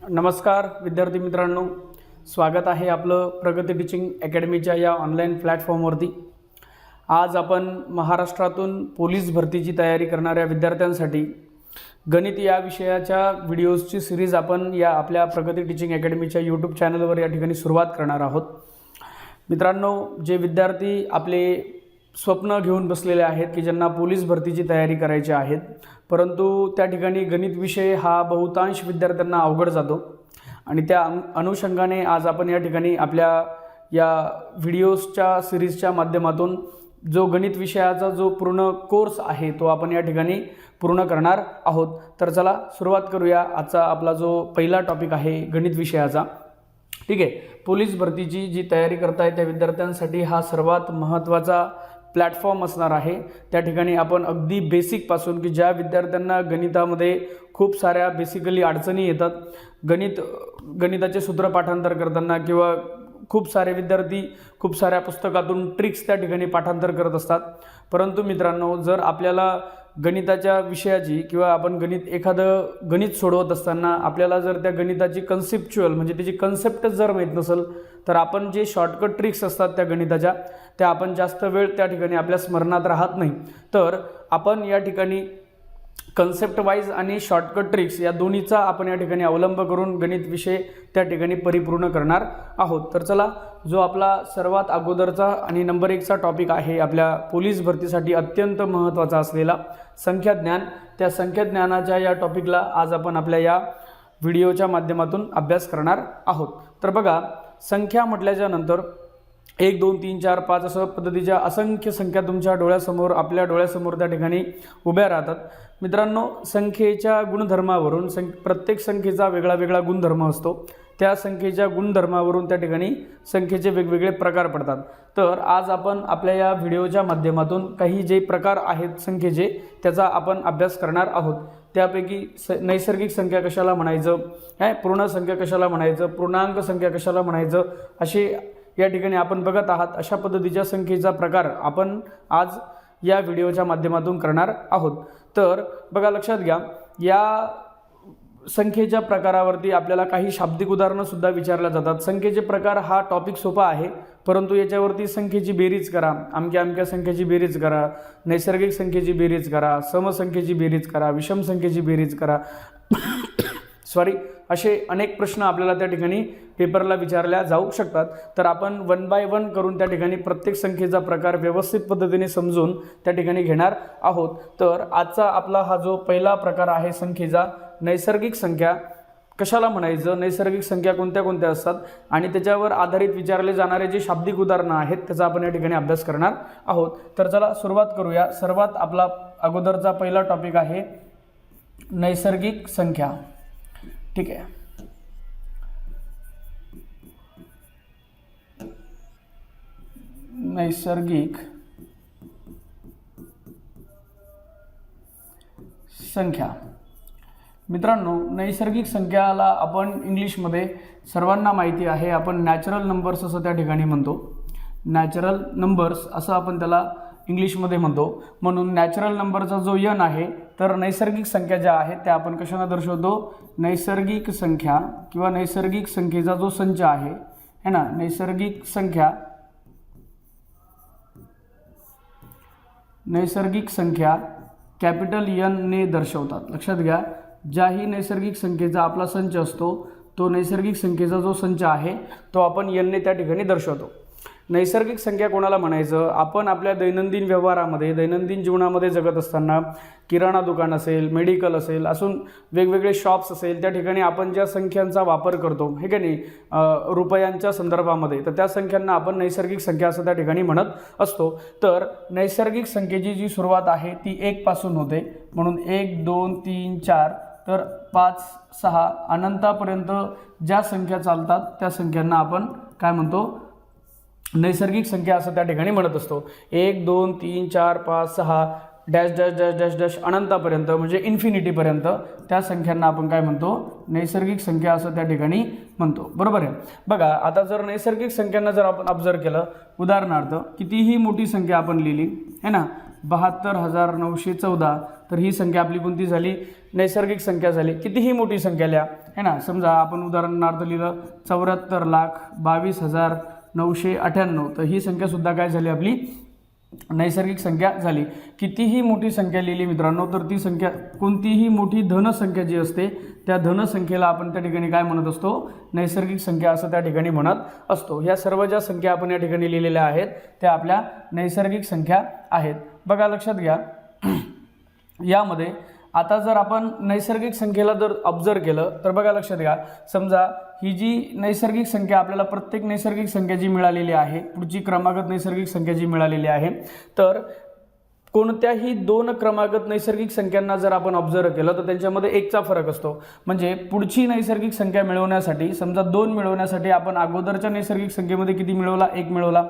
नमस्कार विद्यार्थी मित्रांनो, स्वागत आहे आपलं प्रगती टीचिंग अकॅडमीच्या या ऑनलाईन प्लॅटफॉर्मवरती। आज आपण महाराष्ट्रातून पोलीस भरतीची तयारी करणाऱ्या विद्यार्थ्यांसाठी गणित या विषयाच्या व्हिडिओजची सिरीज आपण या आपल्या प्रगती टीचिंग अकॅडमीच्या यूट्यूब चॅनलवर या ठिकाणी सुरुवात करणार आहोत। मित्रांनो, जे विद्यार्थी आपले स्वप्न घेऊन बसलेले आहेत की ज्यांना पोलीस भरतीची तयारी करायची आहेत, परंतु त्या ठिकाणी गणित विषय हा बहुतांश विद्यार्थ्यांना अवघड जातो आणि त्या अनुषंगाने आज आपण या ठिकाणी आपल्या या व्हिडिओजच्या सिरीजच्या माध्यमातून जो गणित विषयाचा जो पूर्ण कोर्स आहे तो आपण या ठिकाणी पूर्ण करणार आहोत। तर चला सुरुवात करूया। आजचा आपला जो पहिला टॉपिक आहे गणित विषयाचा। ठीक आहे, पोलीस भरतीची जी तयारी करताय त्या विद्यार्थ्यांसाठी हा सर्वात महत्त्वाचा प्लॅटफॉर्म असणार आहे। त्या ठिकाणी आपण अगदी बेसिकपासून की ज्या विद्यार्थ्यांना गणितामध्ये खूप साऱ्या बेसिकली अडचणी येतात, गणिताचे सूत्र पाठांतर करताना किंवा खूप सारे विद्यार्थी खूप साऱ्या पुस्तकातून ट्रिक्स त्या ठिकाणी पाठांतर करत असतात। परंतु मित्रांनो, जर आपल्याला गणिताच्या विषयाची किंवा आपण एखादं गणित सोडवत असताना आपल्याला जर त्या गणिताची कन्सेप्च्युअल म्हणजे त्याची कन्सेप्टच जर माहीत नसेल तर आपण जे शॉर्टकट ट्रिक्स असतात त्या गणिताच्या त्या आपण जास्त वेळ त्या ठिकाणी आपल्या स्मरणात राहत नाही। तर आपण या ठिकाणी कन्सेप्ट वाईज आणि शॉर्टकट ट्रिक्स या दोन्हीचा आपण या ठिकाणी अवलंब करून गणित विषय त्या ठिकाणी परिपूर्ण करणार आहोत। तर चला, जो आपला सर्वात अगोदरचा आणि नंबर 1चा टॉपिक आहे आपल्या पोलीस भरतीसाठी अत्यंत महत्त्वाचा असलेला संख्याज्ञान, त्या संख्याज्ञानाच्या या टॉपिकला आज आपण आपल्या या व्हिडिओच्या माध्यमातून अभ्यास करणार आहोत। तर बघा, संख्या म्हटल्याच्या नंतर 1 2 3 4 5 असं पद्धतीच्या असंख्य संख्या तुमच्या डोळ्यासमोर आपल्या डोळ्यासमोर त्या ठिकाणी उभ्या राहतात। मित्रांनो, संख्येच्या गुणधर्मावरून प्रत्येक संख्येचा वेगळा वेगळा गुणधर्म असतो। त्या संख्येच्या गुणधर्मावरून त्या ठिकाणी संख्येचे वेगवेगळे प्रकार पडतात। तर आज आपण आपल्या या व्हिडिओच्या माध्यमातून काही जे प्रकार आहेत संख्येचे त्याचा आपण अभ्यास करणार आहोत। त्यापैकी नैसर्गिक संख्या कशाला म्हणायचं, पूर्ण संख्या कशाला म्हणायचं, पूर्णांक संख्या कशाला म्हणायचं, असे या ठिकाणी आपण बघत आहात। अशा पद्धतीच्या संख्येचा प्रकार आपण आज या व्हिडिओच्या माध्यमातून करणार आहोत। तर बघा, लक्षात घ्या, या संख्येच्या प्रकारावरती आपल्याला काही शाब्दिक उदाहरणं सुद्धा विचारल्या जातात। संख्येचे प्रकार हा टॉपिक सोपा आहे, परंतु याच्यावरती संख्येची बेरीज करा, अमक्या अमक्या संख्येची बेरीज करा, नैसर्गिक संख्येची बेरीज करा, समसंख्येची बेरीज करा, विषम संख्येची बेरीज करा असे अनेक प्रश्न आपल्याला त्या ठिकाणी पेपरला विचारल्या जाऊ शकतात। तर आपण 1 बाय 1 करून त्या ठिकाणी प्रत्येक संख्येचा प्रकार व्यवस्थित पद्धतीने समजून त्या ठिकाणी घेणार आहोत। तर आजचा आपला हा जो पहिला प्रकार आहे संख्येचा, नैसर्गिक संख्या कशाला म्हणायचं, नैसर्गिक संख्या कोणत्या कोणत्या असतात आणि त्याच्यावर आधारित विचारले जाणारे जे शाब्दिक उदाहरणं आहेत त्याचा आपण या ठिकाणी अभ्यास करणार आहोत। तर चला सुरुवात करूया। सर्वात आपला अगोदरचा पहिला टॉपिक आहे नैसर्गिक संख्या। ठीक आहे, नैसर्गिक संख्या। मित्रांनो, नैसर्गिक संख्याला आपण इंग्लिशमध्ये सर्वांना माहिती आहे आपण नॅचरल नंबर्स असं त्या ठिकाणी म्हणतो। नॅचरल नंबर्स असं आपण त्याला इंग्लिशमध्ये म्हणतो। म्हणून नॅचरल नंबरचा जो n आहे, तर नैसर्गिक संख्या ज्या आहेत त्या आपण कशाने दर्शवतो, नैसर्गिक संख्या किंवा नैसर्गिक संख्येचा जो संच आहे है ना, नैसर्गिक संख्या कॅपिटल N ने दर्शवतात। लक्षात घ्या, ज्याही नैसर्गिक संख्येचा आपला संच असतो तो नैसर्गिक संख्येचा जो संच आहे तो आपण n ने त्या ठिकाणी दर्शवतो। नैसर्गिक संख्या कोणाला म्हणायचं, आपण आपल्या दैनंदिन व्यवहारामध्ये दैनंदिन जीवनामध्ये जगत असताना किराणा दुकान असेल, मेडिकल असेल, असून वेगवेगळे शॉप्स असेल, त्या ठिकाणी आपण ज्या संख्यांचा वापर करतो हे की नाही रुपयांच्या संदर्भामध्ये, तर त्या संख्यांना आपण नैसर्गिक संख्या असं त्या ठिकाणी म्हणत असतो। तर नैसर्गिक संख्येची जी सुरुवात आहे ती 1 पासून होते, म्हणून 1 2 3 4 तर 5 6 अनंतापर्यंत ज्या संख्या चालतात त्या संख्यांना आपण काय म्हणतो, नैसर्गिक संख्या असं त्या ठिकाणी म्हणत असतो। 1 2 3 4 5 6 dash dash dash dash dash अनंतापर्यंत म्हणजे इन्फिनिटीपर्यंत त्या संख्यांना आपण काय म्हणतो, नैसर्गिक संख्या असं त्या ठिकाणी म्हणतो। बरोबर आहे। बघा, आता जर नैसर्गिक संख्यांना जर आपण ऑब्झर्व केलं, उदाहरणार्थ कितीही मोठी संख्या आपण लिहिली है ना, 72,914, तर ही संख्या आपली कोणती झाली? नैसर्गिक संख्या झाली. कितीही मोठी संख्या लिहा है ना. समजा आपण उदाहरणार्थ लिहिलं 74,22,998, तर ही संख्यासुद्धा काय झाली आपली? नैसर्गिक संख्या झाली. कितीही मोठी संख्या लिहिली मित्रांनो, तर ती संख्या कोणतीही मोठी धनसंख्या जी असते त्या धनसंख्येला आपण त्या ठिकाणी काय म्हणत असतो? नैसर्गिक संख्या असं त्या ठिकाणी म्हणत असतो. ह्या सर्व ज्या संख्या आपण या ठिकाणी लिहिलेल्या आहेत त्या आपल्या नैसर्गिक संख्या आहेत. बघा लक्षात घ्या, यामध्ये आता जर आपण नैसर्गिक संख्येला जर ऑब्झर्व केलं तर बघा लक्षात घ्या, समजा ही जी नैसर्गिक संख्या आपल्याला प्रत्येक नैसर्गिक संख्या जी मिळालेली आहे, पुढची क्रमागत नैसर्गिक संख्या जी मिळालेली आहे, तर कोणत्याही दोन क्रमागत नैसर्गिक संख्यांना जर आपण ऑब्झर्व केलं तर त्यांच्यामध्ये एकचा फरक असतो. म्हणजे पुढची नैसर्गिक संख्या मिळवण्यासाठी, समजा 2 मिळवण्यासाठी आपण अगोदरच्या नैसर्गिक संख्येमध्ये किती मिळवला? 1 मिळवला.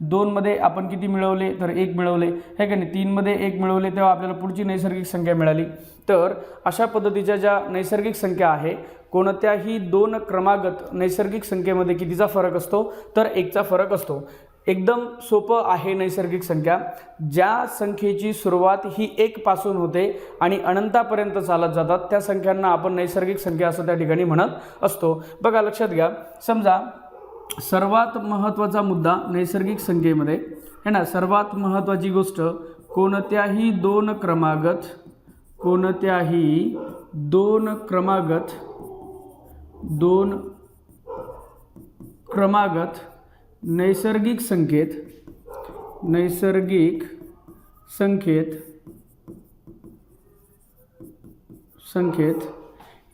2 मध्ये आपण किती मिळवले? तर 1 मिळवले, हे का नाही. 3 मध्ये 1 मिळवले तेव्हा आपल्याला पुढची नैसर्गिक संख्या मिळाली. तर अशा पद्धतीच्या ज्या नैसर्गिक संख्या आहे, कोणत्याही दोन क्रमागत नैसर्गिक संख्येमध्ये कितीचा फरक असतो? तर 1चा फरक असतो. एकदम सोपं आहे नैसर्गिक संख्या. ज्या संख्येची सुरुवात ही 1 पासून होते आणि अनंतापर्यंत चालत जातात त्या संख्यांना आपण नैसर्गिक संख्या असं त्या ठिकाणी म्हणत असतो. बघा लक्षात घ्या, समजा सर्वात महत्त्वाचा मुद्दा नैसर्गिक संख्येमध्ये है ना, सर्वात महत्त्वाची गोष्ट, कोणत्याही दोन क्रमागत नैसर्गिक संख्येत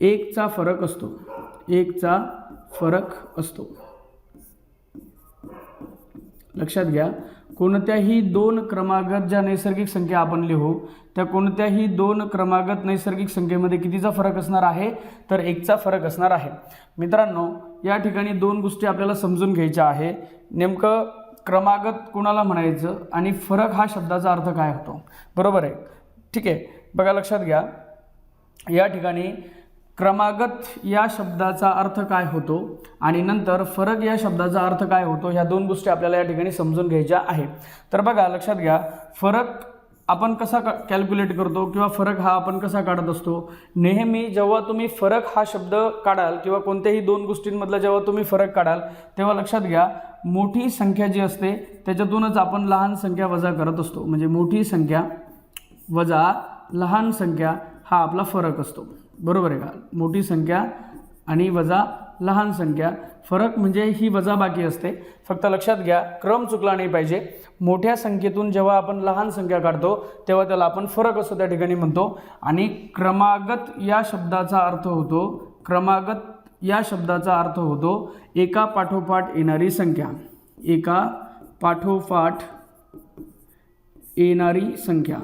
1चा फरक असतो. 1चा फरक असतो. लक्षात घ्या, कोणत्याही दोन क्रमागत ज्या नैसर्गिक संख्या आपण लिहू त्या कोणत्याही दोन क्रमागत नैसर्गिक संख्येमध्ये कितीचा फरक असणार आहे? तर 1चा फरक असणार आहे. मित्रांनो, या ठिकाणी दोन गोष्टी आपल्याला समजून घ्यायच्या आहे. नेमकं क्रमागत कोणाला म्हणायचं आणि फरक हा शब्दाचा अर्थ काय होतो, बरोबर आहे? ठीक आहे, बघा लक्षात घ्या, या ठिकाणी क्रमागत या शब्दाचा अर्थ काय होतो आणि नंतर फरक या शब्दाचा अर्थ काय होतो, ह्या दोन गोष्टी आपल्याला या ठिकाणी समजून घ्यायच्या आहे. तर बघा लक्षात घ्या, फरक आपण कसा कॅल्क्युलेट करतो किंवा फरक हा आपण कसा काढत असतो? नेहमी जेव्हा तुम्ही फरक हा शब्द काढाल किंवा कोणत्याही दोन गोष्टींमधला जेव्हा तुम्ही फरक काढाल तेव्हा लक्षात घ्या, मोठी संख्या जी असते त्याच्यातूनच आपण लहान संख्या वजा करत असतो. म्हणजे मोठी संख्या वजा लहान संख्या हा आपला फरक असतो, बरोबर आहे का? मोठी संख्या आणि वजा लहान संख्या, फरक म्हणजे ही वजाबाकी असते. फक्त लक्षात घ्या, क्रम चुकला नाही पाहिजे. मोठ्या संख्येतून जेव्हा आपण लहान संख्या काढतो तेव्हा त्याला आपण फरक असं त्या ठिकाणी म्हणतो. आणि क्रमागत या शब्दाचा अर्थ होतो एका पाठोपाठ येणारी संख्या. एका पाठोपाठ येणारी संख्या.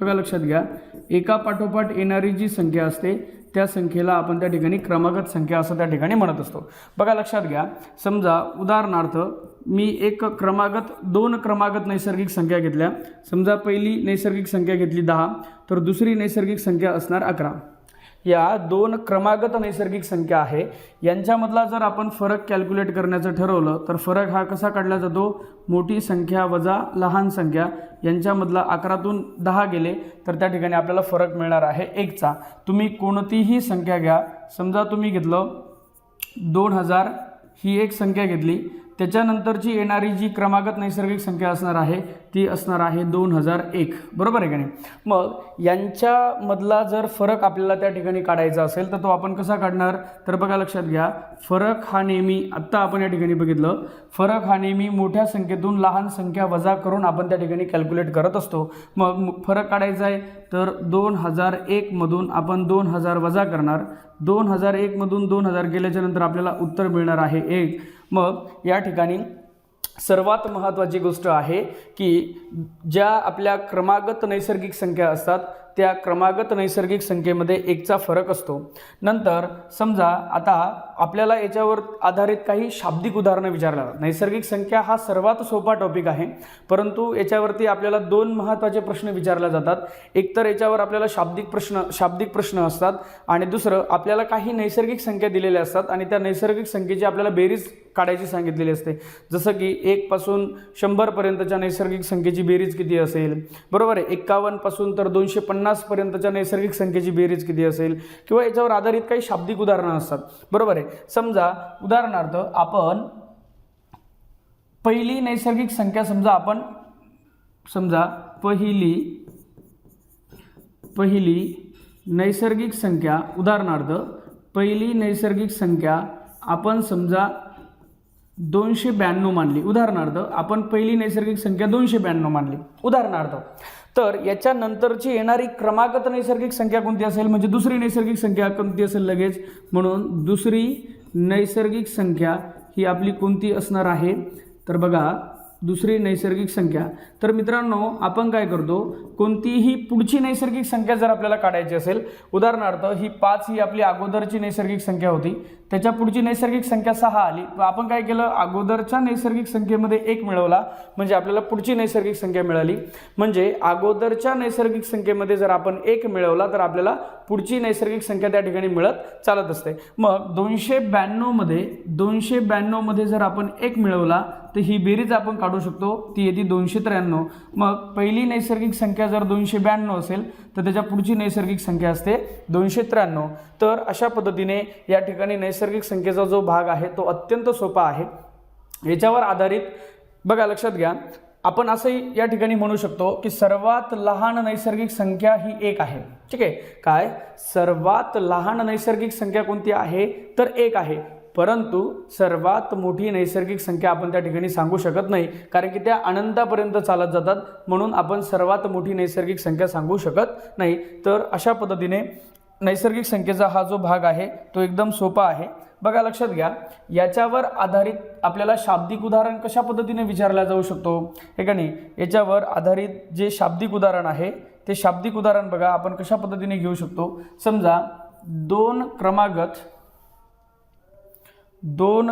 बघा लक्षात घ्या, एका पाठोपाठ येणारी जी संख्या असते त्या संख्येला आपण त्या ठिकाणी क्रमागत संख्या असं त्या ठिकाणी म्हणत असतो. बघा लक्षात घ्या, समजा उदाहरणार्थ मी दोन क्रमागत नैसर्गिक संख्या घेतल्या. समजा पहिली नैसर्गिक संख्या घेतली 10, तर दुसरी नैसर्गिक संख्या असणार 11. या दोन क्रमागत नैसर्गिक संख्या आहे, यांच्यामधला जर आपण फरक कॅल्क्युलेट करण्याचं ठरवलं तर फरक हा कसा काढला जातो? मोठी संख्या वजा लहान संख्या, यांच्यामधला 11तून 10 गेले तर त्या ठिकाणी आपल्याला फरक मिळणार आहे 1चा. तुम्ही कोणतीही संख्या घ्या, समजा तुम्ही घेतलं 2000 ही एक संख्या घेतली, त्याच्यानंतरची येणारी जी क्रमागत नैसर्गिक संख्या असणार आहे ती असणार आहे 2001, बरोबर आहे का नाही? मग यांच्यामधला जर फरक आपल्याला त्या ठिकाणी काढायचा असेल तर तो आपण कसा काढणार? तर बघा लक्षात घ्या, फरक हा नेहमी, आत्ता आपण या ठिकाणी बघितलं, फरक हा नेहमी मोठ्या संख्येतून लहान संख्या वजा करून आपण त्या ठिकाणी कॅल्क्युलेट करत असतो. मग फरक काढायचा आहे तर 2001मधून आपण 2000 वजा करणार. 2001मधून 2000 गेल्याच्या नंतर आपल्याला उत्तर मिळणार आहे 1. मग या ठिकाणी सर्वात महत्त्वाची गोष्ट आहे की ज्या आपल्या क्रमागत नैसर्गिक संख्या असतात त्या क्रमागत नैसर्गिक संख्येमध्ये 1चा फरक असतो. नंतर समजा आता आपल्याला याच्यावर आधारित काही शाब्दिक उदाहरणं विचारल्या जातात. नैसर्गिक संख्या हा सर्वात सोपा टॉपिक आहे, परंतु याच्यावरती आपल्याला 2 महत्त्वाचे प्रश्न विचारले जातात. एक तर याच्यावर आपल्याला शाब्दिक प्रश्न असतात आणि दुसरं आपल्याला काही नैसर्गिक संख्या दिलेल्या असतात आणि त्या नैसर्गिक संख्येची आपल्याला बेरीज काढायची सांगितलेली असते. जसं की 1 पासून 100 पर्यंतच्या नैसर्गिक संख्येची बेरीज किती असेल, बरोबर आहे. 51 पासून तर 250 पर्यंतच्या नैसर्गिक संख्येची बेरीज किती असेल, किंवा याच्यावर आधारित काही शाब्दिक उदाहरणं असतात, बरोबर आहे. समजा उदाहरणार्थ आपण पहिली नैसर्गिक संख्या समजा पहिली नैसर्गिक संख्या, उदाहरणार्थ पहिली नैसर्गिक संख्या आपण समजा 292 मानली. उदाहरणार्थ आपण पहिली नैसर्गिक संख्या 292 मानली उदाहरणार्थ. तर याच्या नंतरची येणारी क्रमागत नैसर्गिक संख्या कोणती असेल, म्हणजे दुसरी नैसर्गिक संख्या कोणती असेल लगेच. म्हणून दुसरी नैसर्गिक संख्या ही आपली कोणती असणार आहे, तर बघा दुसरी नैसर्गिक संख्या. तर मित्रांनो आपण काय करतो, कोणतीही पुढची नैसर्गिक संख्या जर आपल्याला काढायची असेल, उदाहरणार्थ ही 5 ही आपली अगोदरची नैसर्गिक संख्या होती, त्याच्या पुढची नैसर्गिक संख्या 6 आली. आपण काय केलं, अगोदरच्या नैसर्गिक संख्येमध्ये 1 मिळवला, म्हणजे आपल्याला पुढची नैसर्गिक संख्या मिळाली. म्हणजे अगोदरच्या नैसर्गिक संख्येमध्ये जर आपण 1 मिळवला तर आपल्याला पुढची नैसर्गिक संख्या त्या ठिकाणी मिळत चालत असते. मग 292 मध्ये जर आपण 1 मिळवला तर ही बेरीज आपण काढू शकतो, ती येते 293. मग पहिली नैसर्गिक संख्या जर 292 असेल तर त्याच्या पुढची नैसर्गिक संख्या असते 293. तर अशा पद्धतीने या ठिकाणी नैसर्गिक संख्येचा जो भाग आहे तो अत्यंत सोपा आहे. याच्यावर आधारित बघा, लक्षात घ्या, आपण असंही या ठिकाणी म्हणू शकतो की सर्वात लहान नैसर्गिक संख्या ही 1 आहे. ठीक आहे, काय सर्वात लहान नैसर्गिक संख्या कोणती आहे, तर 1 आहे. परंतु सर्वात मोठी नैसर्गिक संख्या आपण त्या ठिकाणी सांगू शकत नाही, कारण की त्या अनंतापर्यंत चालत जातात. म्हणून आपण सर्वात मोठी नैसर्गिक संख्या सांगू शकत नाही. तर अशा पद्धतीने नैसर्गिक संख्येचा हा जो भाग आहे तो एकदम सोपा आहे. बघा लक्षात घ्या, याच्यावर आधारित आपल्याला शाब्दिक उदाहरण कशा पद्धतीने विचारलं जाऊ शकतो, हे का नाही. याच्यावर आधारित जे शाब्दिक उदाहरण आहे ते शाब्दिक उदाहरण बघा आपण कशा पद्धतीने घेऊ शकतो. समजा दोन क्रमागत दोन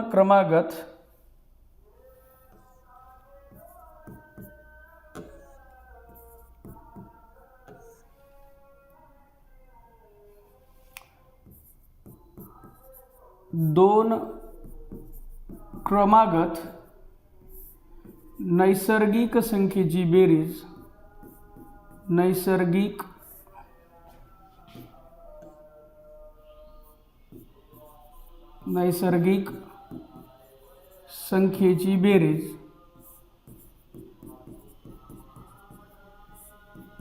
क्रमागत नैसर्गिक संख्येची बेरीज नैसर्गिक संख्येची बेरीज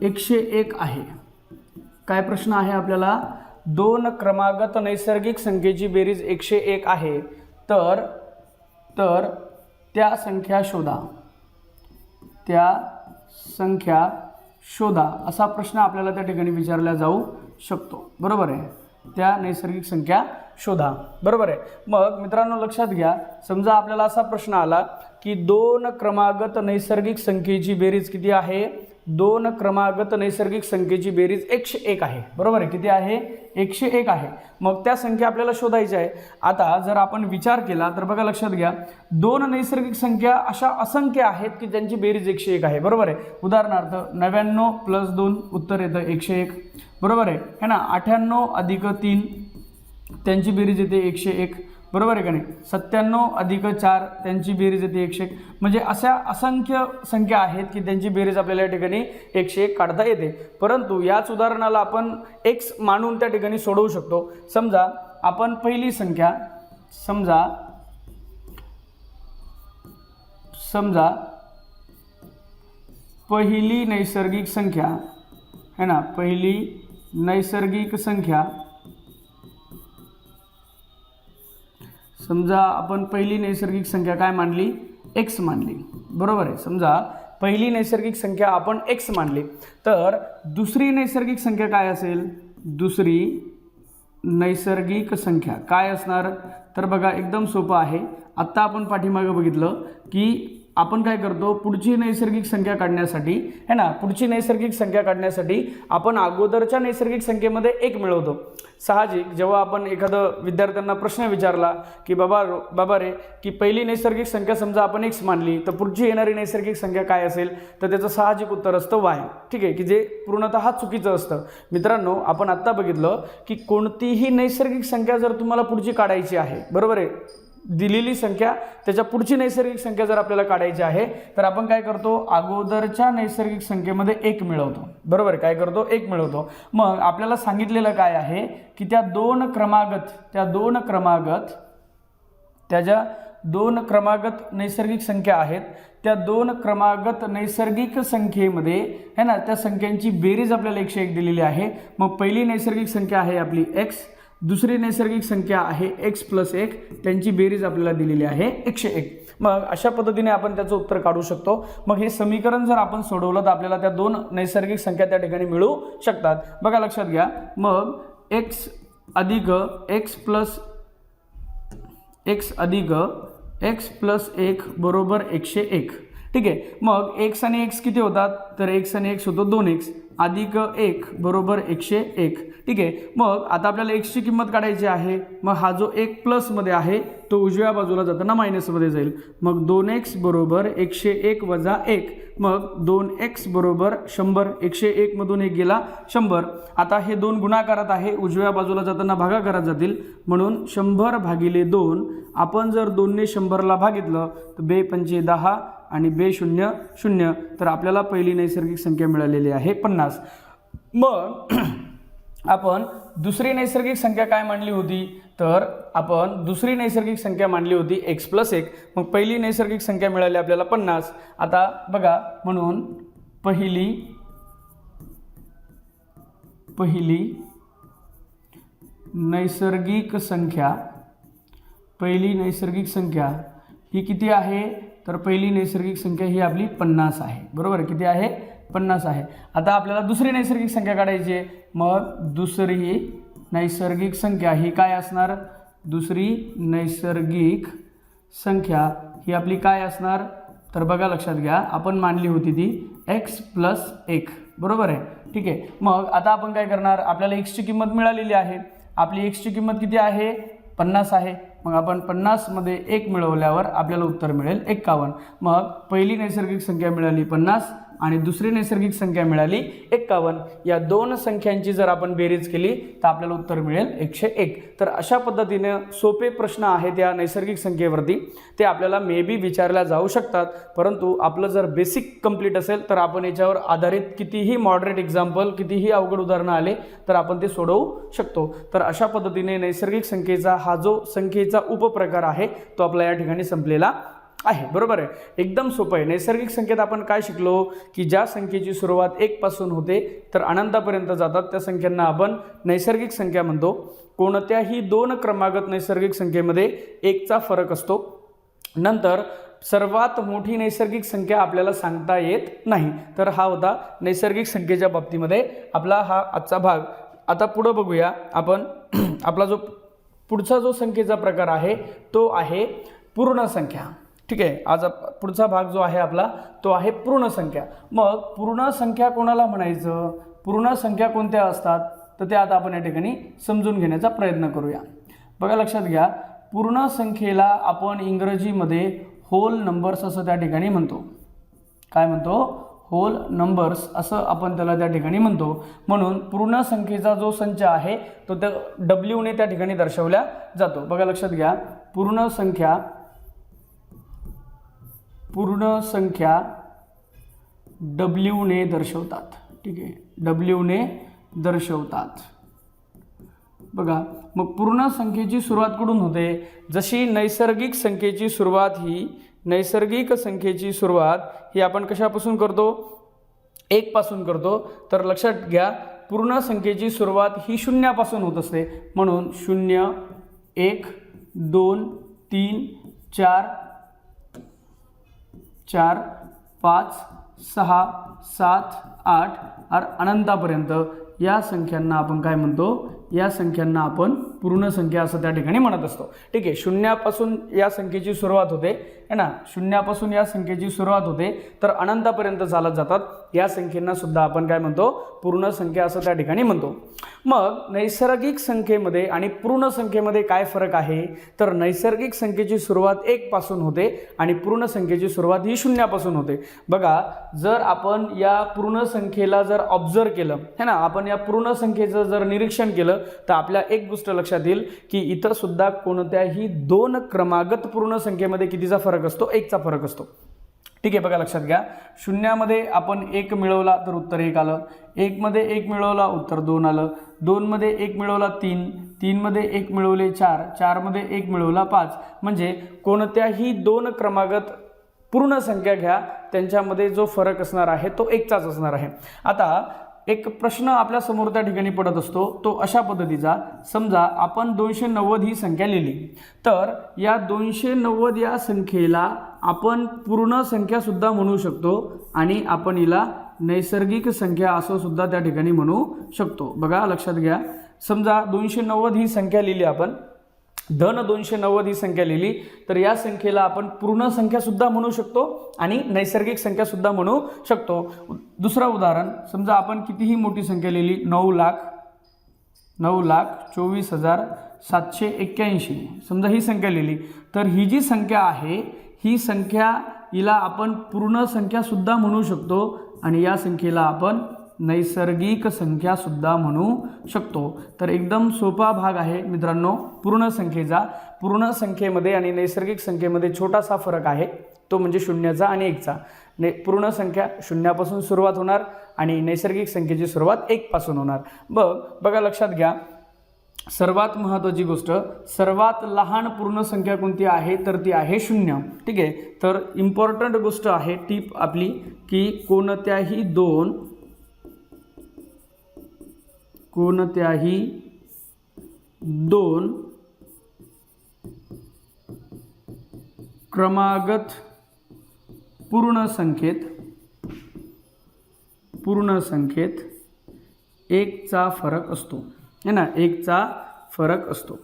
101 आहे. काय प्रश्न आहे आपल्याला, दोन क्रमागत नैसर्गिक संख्येची बेरीज 101 आहे, तर त्या संख्या शोधा असा प्रश्न आपल्याला त्या ठिकाणी विचारला जाऊ शकतो. बरोबर आहे, त्या नैसर्गिक संख्या शोधा. बरोबर आहे. मग मित्रांनो लक्षात घ्या, समजा आपल्याला असा प्रश्न आला की दोन क्रमागत नैसर्गिक संख्येची बेरीज किती आहे, दोन क्रमागत नैसर्गिक संख्येची बेरीज 101 आहे. बरोबर आहे, किती आहे, 101 आहे. मग त्या संख्या आपल्याला शोधायच्या आहे. आता जर आपण विचार केला तर बघा लक्षात घ्या, दोन नैसर्गिक संख्या अशा असंख्य आहेत की ज्यांची बेरीज 101 आहे. बरोबर आहे. उदाहरणार्थ 99 + 2 उत्तर येतं 101. बरोबर आहे है ना. 98 + 3 त्यांची बेरीज येते 101. बरोबर आहे का नाही. 97 + 4 त्यांची बेरीज येते 101. म्हणजे अशा असंख्य संख्या आहेत की त्यांची बेरीज आपल्याला या ठिकाणी 101 काढता येते. परंतु याच उदाहरणाला आपण x मानून त्या ठिकाणी सोडवू शकतो. समजा आपण पहिली संख्या पहिली नैसर्गिक संख्या है ना, पहिली नैसर्गिक संख्या समजा आपण पहिली नैसर्गिक संख्या काय मानली, x मानली. बरोबर आहे. समजा पहिली नैसर्गिक संख्या आपण x मानली, तर दुसरी नैसर्गिक संख्या काय असेल, दुसरी नैसर्गिक संख्या काय असणार, तर बघा एकदम सोपं आहे. आत्ता आपण पाठीमागे बघितलं की आपण काय करतो, पुढची नैसर्गिक संख्या काढण्यासाठी है ना, पुढची नैसर्गिक संख्या काढण्यासाठी आपण अगोदरच्या नैसर्गिक संख्येमध्ये 1 मिळवतो. साहजिक जेव्हा आपण एखादं विद्यार्थ्यांना प्रश्न विचारला की बाबा रे की पहिली नैसर्गिक संख्या समजा आपण x मानली, तर पुढची येणारी नैसर्गिक संख्या काय असेल, तर त्याचं साहजिक उत्तर असतं y. ठीक आहे, की जे पूर्णतः चुकीचं असतं. मित्रांनो आपण आत्ता बघितलं की कोणतीही नैसर्गिक संख्या जर तुम्हाला पुढची काढायची आहे, बरोबर आहे, दिलेली संख्या त्याच्या पुढची नैसर्गिक संख्या जर आपल्याला काढायची आहे तर आपण काय करतो, अगोदरच्या नैसर्गिक संख्येमध्ये 1 मिळवतो. बरोबर, काय करतो, 1 मिळवतो. मग आपल्याला सांगितलेलं काय आहे की त्या दोन क्रमागत नैसर्गिक संख्या आहेत, त्या 2 क्रमागत नैसर्गिक संख्येमध्ये है ना, त्या संख्यांची बेरीज आपल्याला 101 दिलेली आहे. मग पहिली नैसर्गिक संख्या आहे आपली x, दुसरी नैसर्गिक संख्या आहे x + 1, त्यांची बेरीज आपल्याला दिलेली आहे 101. मग अशा पद्धतीने आपण त्याचं उत्तर काढू शकतो. मग हे समीकरण जर आपण सोडवलं तर आपल्याला त्या 2 नैसर्गिक संख्या त्या ठिकाणी मिळू शकतात. बघा लक्षात घ्या, मग x अधिक x + 1 बरोबर 101. ठीक आहे. मग x आणि x किती होतात, तर x आणि x होतो 2x अधिक 1 बरोबर 101. ठीक आहे. मग आता आपल्याला x ची किंमत काढायची आहे. मग हा जो 1 प्लसमध्ये आहे तो उजव्या बाजूला जाताना मायनसमध्ये जाईल. मग 2x बरोबर 101 वजा 1. मग 2x बरोबर 100. 101 मधून 1 गेला 100. आता हे 2 गुणाकारात आहे, उजव्या बाजूला जाताना भागाकारात जातील, म्हणून 100 भागिले 2. आपण जर 2 ने 100ला भागितलं तर 2 पंचे 10 आणि 2 शून्य 0, तर आपल्याला पहिली नैसर्गिक संख्या मिळालेली आहे 50. मग आपण दुसरी नैसर्गिक संख्या काय मांडली होती, तर आपण दुसरी नैसर्गिक संख्या मांडली होती x + 1. मग पहिली नैसर्गिक संख्या मिळाली आपल्याला 50. आता बघा, म्हणून पहिली नैसर्गिक संख्या ही किती आहे, तर पहिली नैसर्गिक संख्या ही आपली 50 आहे. बरोबर, किती आहे, 50 आहे. आता आपल्याला दुसरी नैसर्गिक संख्या काढायची आहे. मग दुसरी नैसर्गिक संख्या ही काय असणार, दुसरी नैसर्गिक संख्या ही आपली काय असणार, तर बघा लक्षात घ्या, आपण मांडली होती ती x + 1. बरोबर आहे. ठीक आहे. मग आता आपण काय करणार, आपल्याला x ची किंमत मिळालेली आहे. आपली x ची किंमत किती आहे, 50 आहे. मग आपण 50 मध्ये 1 मिळवल्यावर आपल्याला उत्तर मिळेल 51. मग पहिली नैसर्गिक संख्या मिळाली 50 आणि दुसरी नैसर्गिक संख्या मिळाली 51. या 2 संख्यांची जर आपण बेरीज केली तर आपल्याला उत्तर मिळेल 101. तर अशा पद्धतीने सोपे प्रश्न आहेत या नैसर्गिक संख्येवरती, ते आपल्याला मे बी विचारल्या जाऊ शकतात. परंतु आपलं जर बेसिक कंप्लीट असेल तर आपण याच्यावर आधारित कितीही मॉडरेट एक्झाम्पल, कितीही अवघड उदाहरणं आले तर आपण ते सोडवू शकतो. तर अशा पद्धतीने नैसर्गिक संख्येचा हा जो संख्येचा उपप्रकार आहे तो आपला या ठिकाणी संपलेला आहे. बरोबर आहे, एकदम सोपं आहे. नैसर्गिक संख्येत आपण काय शिकलो की ज्या संख्येची सुरुवात 1 पासून होते तर अनंतापर्यंत जातात त्या संख्यांना आपण नैसर्गिक संख्या म्हणतो. कोणत्याही 2 क्रमागत नैसर्गिक संख्येमध्ये 1चा फरक असतो. नंतर सर्वात मोठी नैसर्गिक संख्या आपल्याला सांगता येत नाही. तर हा होता नैसर्गिक संख्येच्या बाबतीमध्ये आपला हा आजचा भाग. आता पुढं बघूया आपण. आपला जो पुढचा जो संख्येचा प्रकार आहे तो आहे पूर्ण संख्या. ठीक आहे. आज पुढचा भाग जो आहे आपला तो आहे पूर्ण संख्या. मग पूर्ण संख्या कोणाला म्हणायचं, पूर्ण संख्या कोणत्या असतात, तर ते आता आपण या ठिकाणी समजून घेण्याचा प्रयत्न करूया. बघा लक्षात घ्या, पूर्ण संख्येला आपण इंग्रजीमध्ये होल नंबर्स असं त्या ठिकाणी म्हणतो. काय म्हणतो, होल नंबर्स असं आपण त्याला त्या ठिकाणी म्हणतो. म्हणून पूर्ण संख्येचा जो संच आहे तो त्या W ने त्या ठिकाणी दर्शवला जातो. बघा लक्षात घ्या, पूर्ण संख्या W ने दर्शवतात. ठीक आहे, W ने दर्शवतात. बघा, मग पूर्ण संख्येची सुरुवात कुठून होते, जशी नैसर्गिक संख्येची सुरुवात ही आपण कशापासून करतो, 1 पासून करतो. तर लक्षात घ्या, पूर्ण संख्येची सुरुवात ही 0 पासून होत असते. म्हणून 0 1 2 3 4 5 6 7 8 और अनंतापर्यंत या संख्यांना आपण काय म्हणतो, या संख्यांना आपण पूर्ण संख्या असं त्या ठिकाणी म्हणत असतो. ठीक आहे. 0 पासून या संख्येची सुरुवात होते है ना, 0 पासून या संख्येची सुरुवात होते तर अनंतापर्यंत चालत जातात. या संख्येंना सुद्धा आपण काय म्हणतो, पूर्ण संख्या असं त्या ठिकाणी म्हणतो. मग नैसर्गिक संख्येमध्ये आणि पूर्ण संख्येमध्ये काय फरक आहे, तर नैसर्गिक संख्येची सुरुवात 1 पासून होते आणि पूर्ण संख्येची सुरुवात ही 0 पासून होते. बघा, जर आपण या पूर्ण संख्येला जर ऑब्झर्व केलं है ना, आपण या पूर्ण संख्येचं जर निरीक्षण केलं तर आपल्या एक गोष्ट लक्षात लक्षात येईल की इथं सुद्धा कोणत्याही दोन क्रमागत पूर्ण संख्येमध्ये कितीचा फरक असतो, एकचा फरक असतो. ठीक आहे, बघा लक्षात घ्या. शून्यामध्ये आपण 1 मिळवला तर उत्तर 1 आलं, 1 मध्ये 1 मिळवला उत्तर 2 आलं, 2 मध्ये 1 मिळवला 3, 3 मध्ये 1 मिळवले 4, 4 मध्ये 1 मिळवला 5. म्हणजे कोणत्याही दोन क्रमागत पूर्ण संख्या घ्या, त्यांच्यामध्ये जो फरक असणार आहे तो एकचाच असणार आहे. आता एक प्रश्न आपल्या समोर त्या ठिकाणी पडत असतो, तो अशा पद्धतीचा. समजा आपण 290 ही संख्या लिहिली, तर या 290 या संख्येला आपण पूर्ण संख्या सुद्धा म्हणू शकतो आणि आपण हिला नैसर्गिक संख्या असं सुद्धा त्या ठिकाणी म्हणू शकतो. बघा लक्षात घ्या. समजा 290 ही संख्या लिहिली आपण, धन 290 ही संख्या लिहिली, तर या संख्येला आपण पूर्ण संख्या सुद्धा म्हणू शकतो आणि नैसर्गिक संख्या सुद्धा म्हणू शकतो. दुसरा उदाहरण, समजा आपण कितीही मोठी संख्या लिहिली, 9,24,781. समजा ही संख्या लिहिली, तर ही जी संख्या आहे ही संख्या हिला आपण पूर्ण संख्या सुद्धा म्हणू शकतो आणि या संख्येला आपण नैसर्गिक संख्या सुद्धा म्हणू शकतो. तर एकदम सोपा भाग आहे मित्रांनो पूर्ण संख्येचा. पूर्ण संख्येमध्ये आणि नैसर्गिक संख्येमध्ये छोटासा फरक आहे, तो म्हणजे शून्याचा आणि एकचा. पूर्ण संख्या शून्यापासून सुरुवात होणार आणि नैसर्गिक संख्येची सुरुवात 1 पासून होणार. बघा लक्षात घ्या. सर्वात महत्त्वाची गोष्ट, सर्वात लहान पूर्ण संख्या कोणती आहे, तर ती आहे 0. ठीक आहे, तर इम्पॉर्टंट गोष्ट आहे टीप आपली की कोणत्याही दोन क्रमागत पूर्ण संख्येत एकचा फरक असतो, है ना, एकचा फरक असतो.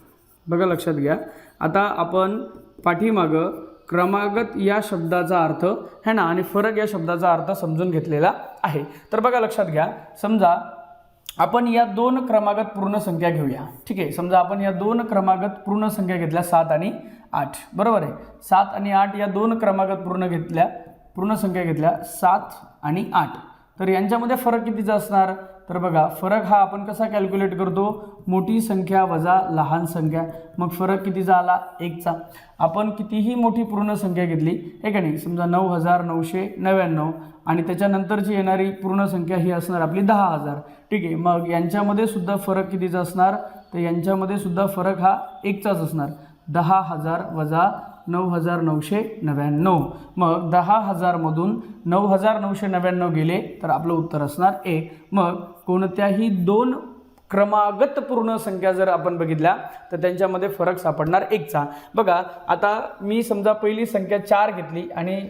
बघा लक्षात घ्या. आता आपण पाठीमागं क्रमागत या शब्दाचा अर्थ है ना आणि फरक या शब्दाचा अर्थ समजून घेतलेला आहे. तर बघा लक्षात घ्या. समजा आपण या दोन क्रमागत पूर्ण संख्या घेऊया. ठीक आहे, समजा आपण या दोन क्रमागत पूर्ण संख्या घेतल्या 7 आणि 8. बरोबर आहे, 7 आणि 8 या दोन क्रमागत पूर्ण संख्या घेतल्या 7 आणि 8. तर यांच्यामध्ये फरक कितीचा असणार, तर बघा फरक हा आपण कसा कॅल्क्युलेट करतो, मोठी संख्या वजा लहान संख्या. मग फरक कितीचा आला, 1चा. आपण कितीही मोठी पूर्ण संख्या घेतली आहे का नाही, समजा 9,999 आणि त्याच्यानंतरची येणारी पूर्ण संख्या ही असणार आपली 10,000. ठीक आहे, मग यांच्यामध्ये सुद्धा फरक कितीचा असणार, तर यांच्यामध्ये सुद्धा फरक हा 1चाच असणार. 10,000 वजा 9,999. मग 10,000 मधून 9,999 गेले तर आपलं उत्तर असणार 1. मग कोणत्याही दोन क्रमागत पूर्ण संख्या जर आपण बघितल्या तर त्यांच्यामध्ये फरक सापडणार 1चा. बघा आता मी समजा पहिली संख्या 4 घेतली आणि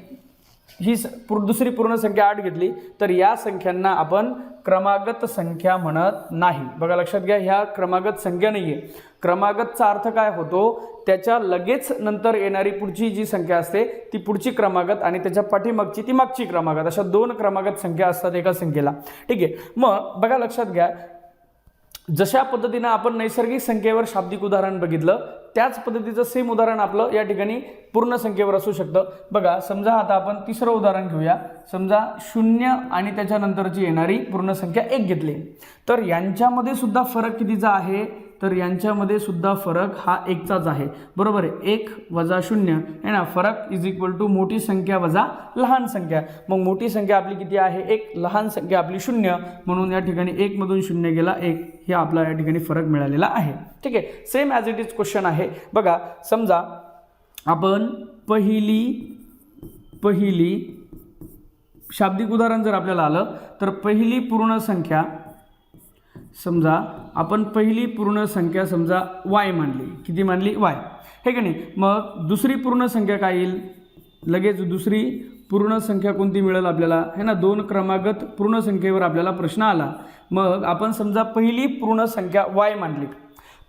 ही दुसरी पूर्ण संख्या 8 घेतली, तर या संख्यांना आपण क्रमागत संख्या म्हणत नाही. बघा लक्षात घ्या, ह्या क्रमागत संख्या नाही आहे. क्रमागतचा अर्थ काय होतो, त्याच्या लगेच नंतर येणारी पुढची जी संख्या असते ती पुढची क्रमागत आणि त्याच्या पाठीमागची ती मागची क्रमागत, अशा दोन क्रमागत संख्या असतात एका संख्येला. ठीक आहे, मग बघा लक्षात घ्या, जशा पद्धतीनं आपण नैसर्गिक संख्येवर शाब्दिक उदाहरण बघितलं त्याच पद्धतीचं सेम उदाहरण आपलं या ठिकाणी पूर्ण संख्येवर असू शकतं. बघा समजा आता आपण तिसरं उदाहरण घेऊया. समजा 0 आणि त्याच्यानंतरची येणारी पूर्ण संख्या 1 घेतली, तर यांच्यामध्ये सुद्धा फरक कितीचा आहे, तर यांच्यामध्ये सुद्धा फरक हा 1चाच आहे. बरोबर आहे, 1 वजा 0 आहे ना, फरक इज इक्वल टू मोठी संख्या वजा लहान संख्या. मग मोठी संख्या आपली किती आहे 1, लहान संख्या आपली 0, म्हणून या ठिकाणी 1 मधून 0 गेला 1, हे आपला या ठिकाणी फरक मिळालेला आहे. ठीक आहे, same as it is question आहे. बघा समजा आपण पहिली शाब्दिक उदाहरण जर आपल्याला आलं तर पहिली पूर्ण संख्या, समजा आपण पहिली पूर्ण संख्या समजा y मानली. किती मानली, y, हे का नाही. मग दुसरी पूर्ण संख्या काय येईल, लगेच दुसरी पूर्ण संख्या कोणती मिळेल आपल्याला, है ना, दोन क्रमागत पूर्ण संख्येवर आपल्याला प्रश्न आला. मग आपण समजा पहिली पूर्ण संख्या y मानली,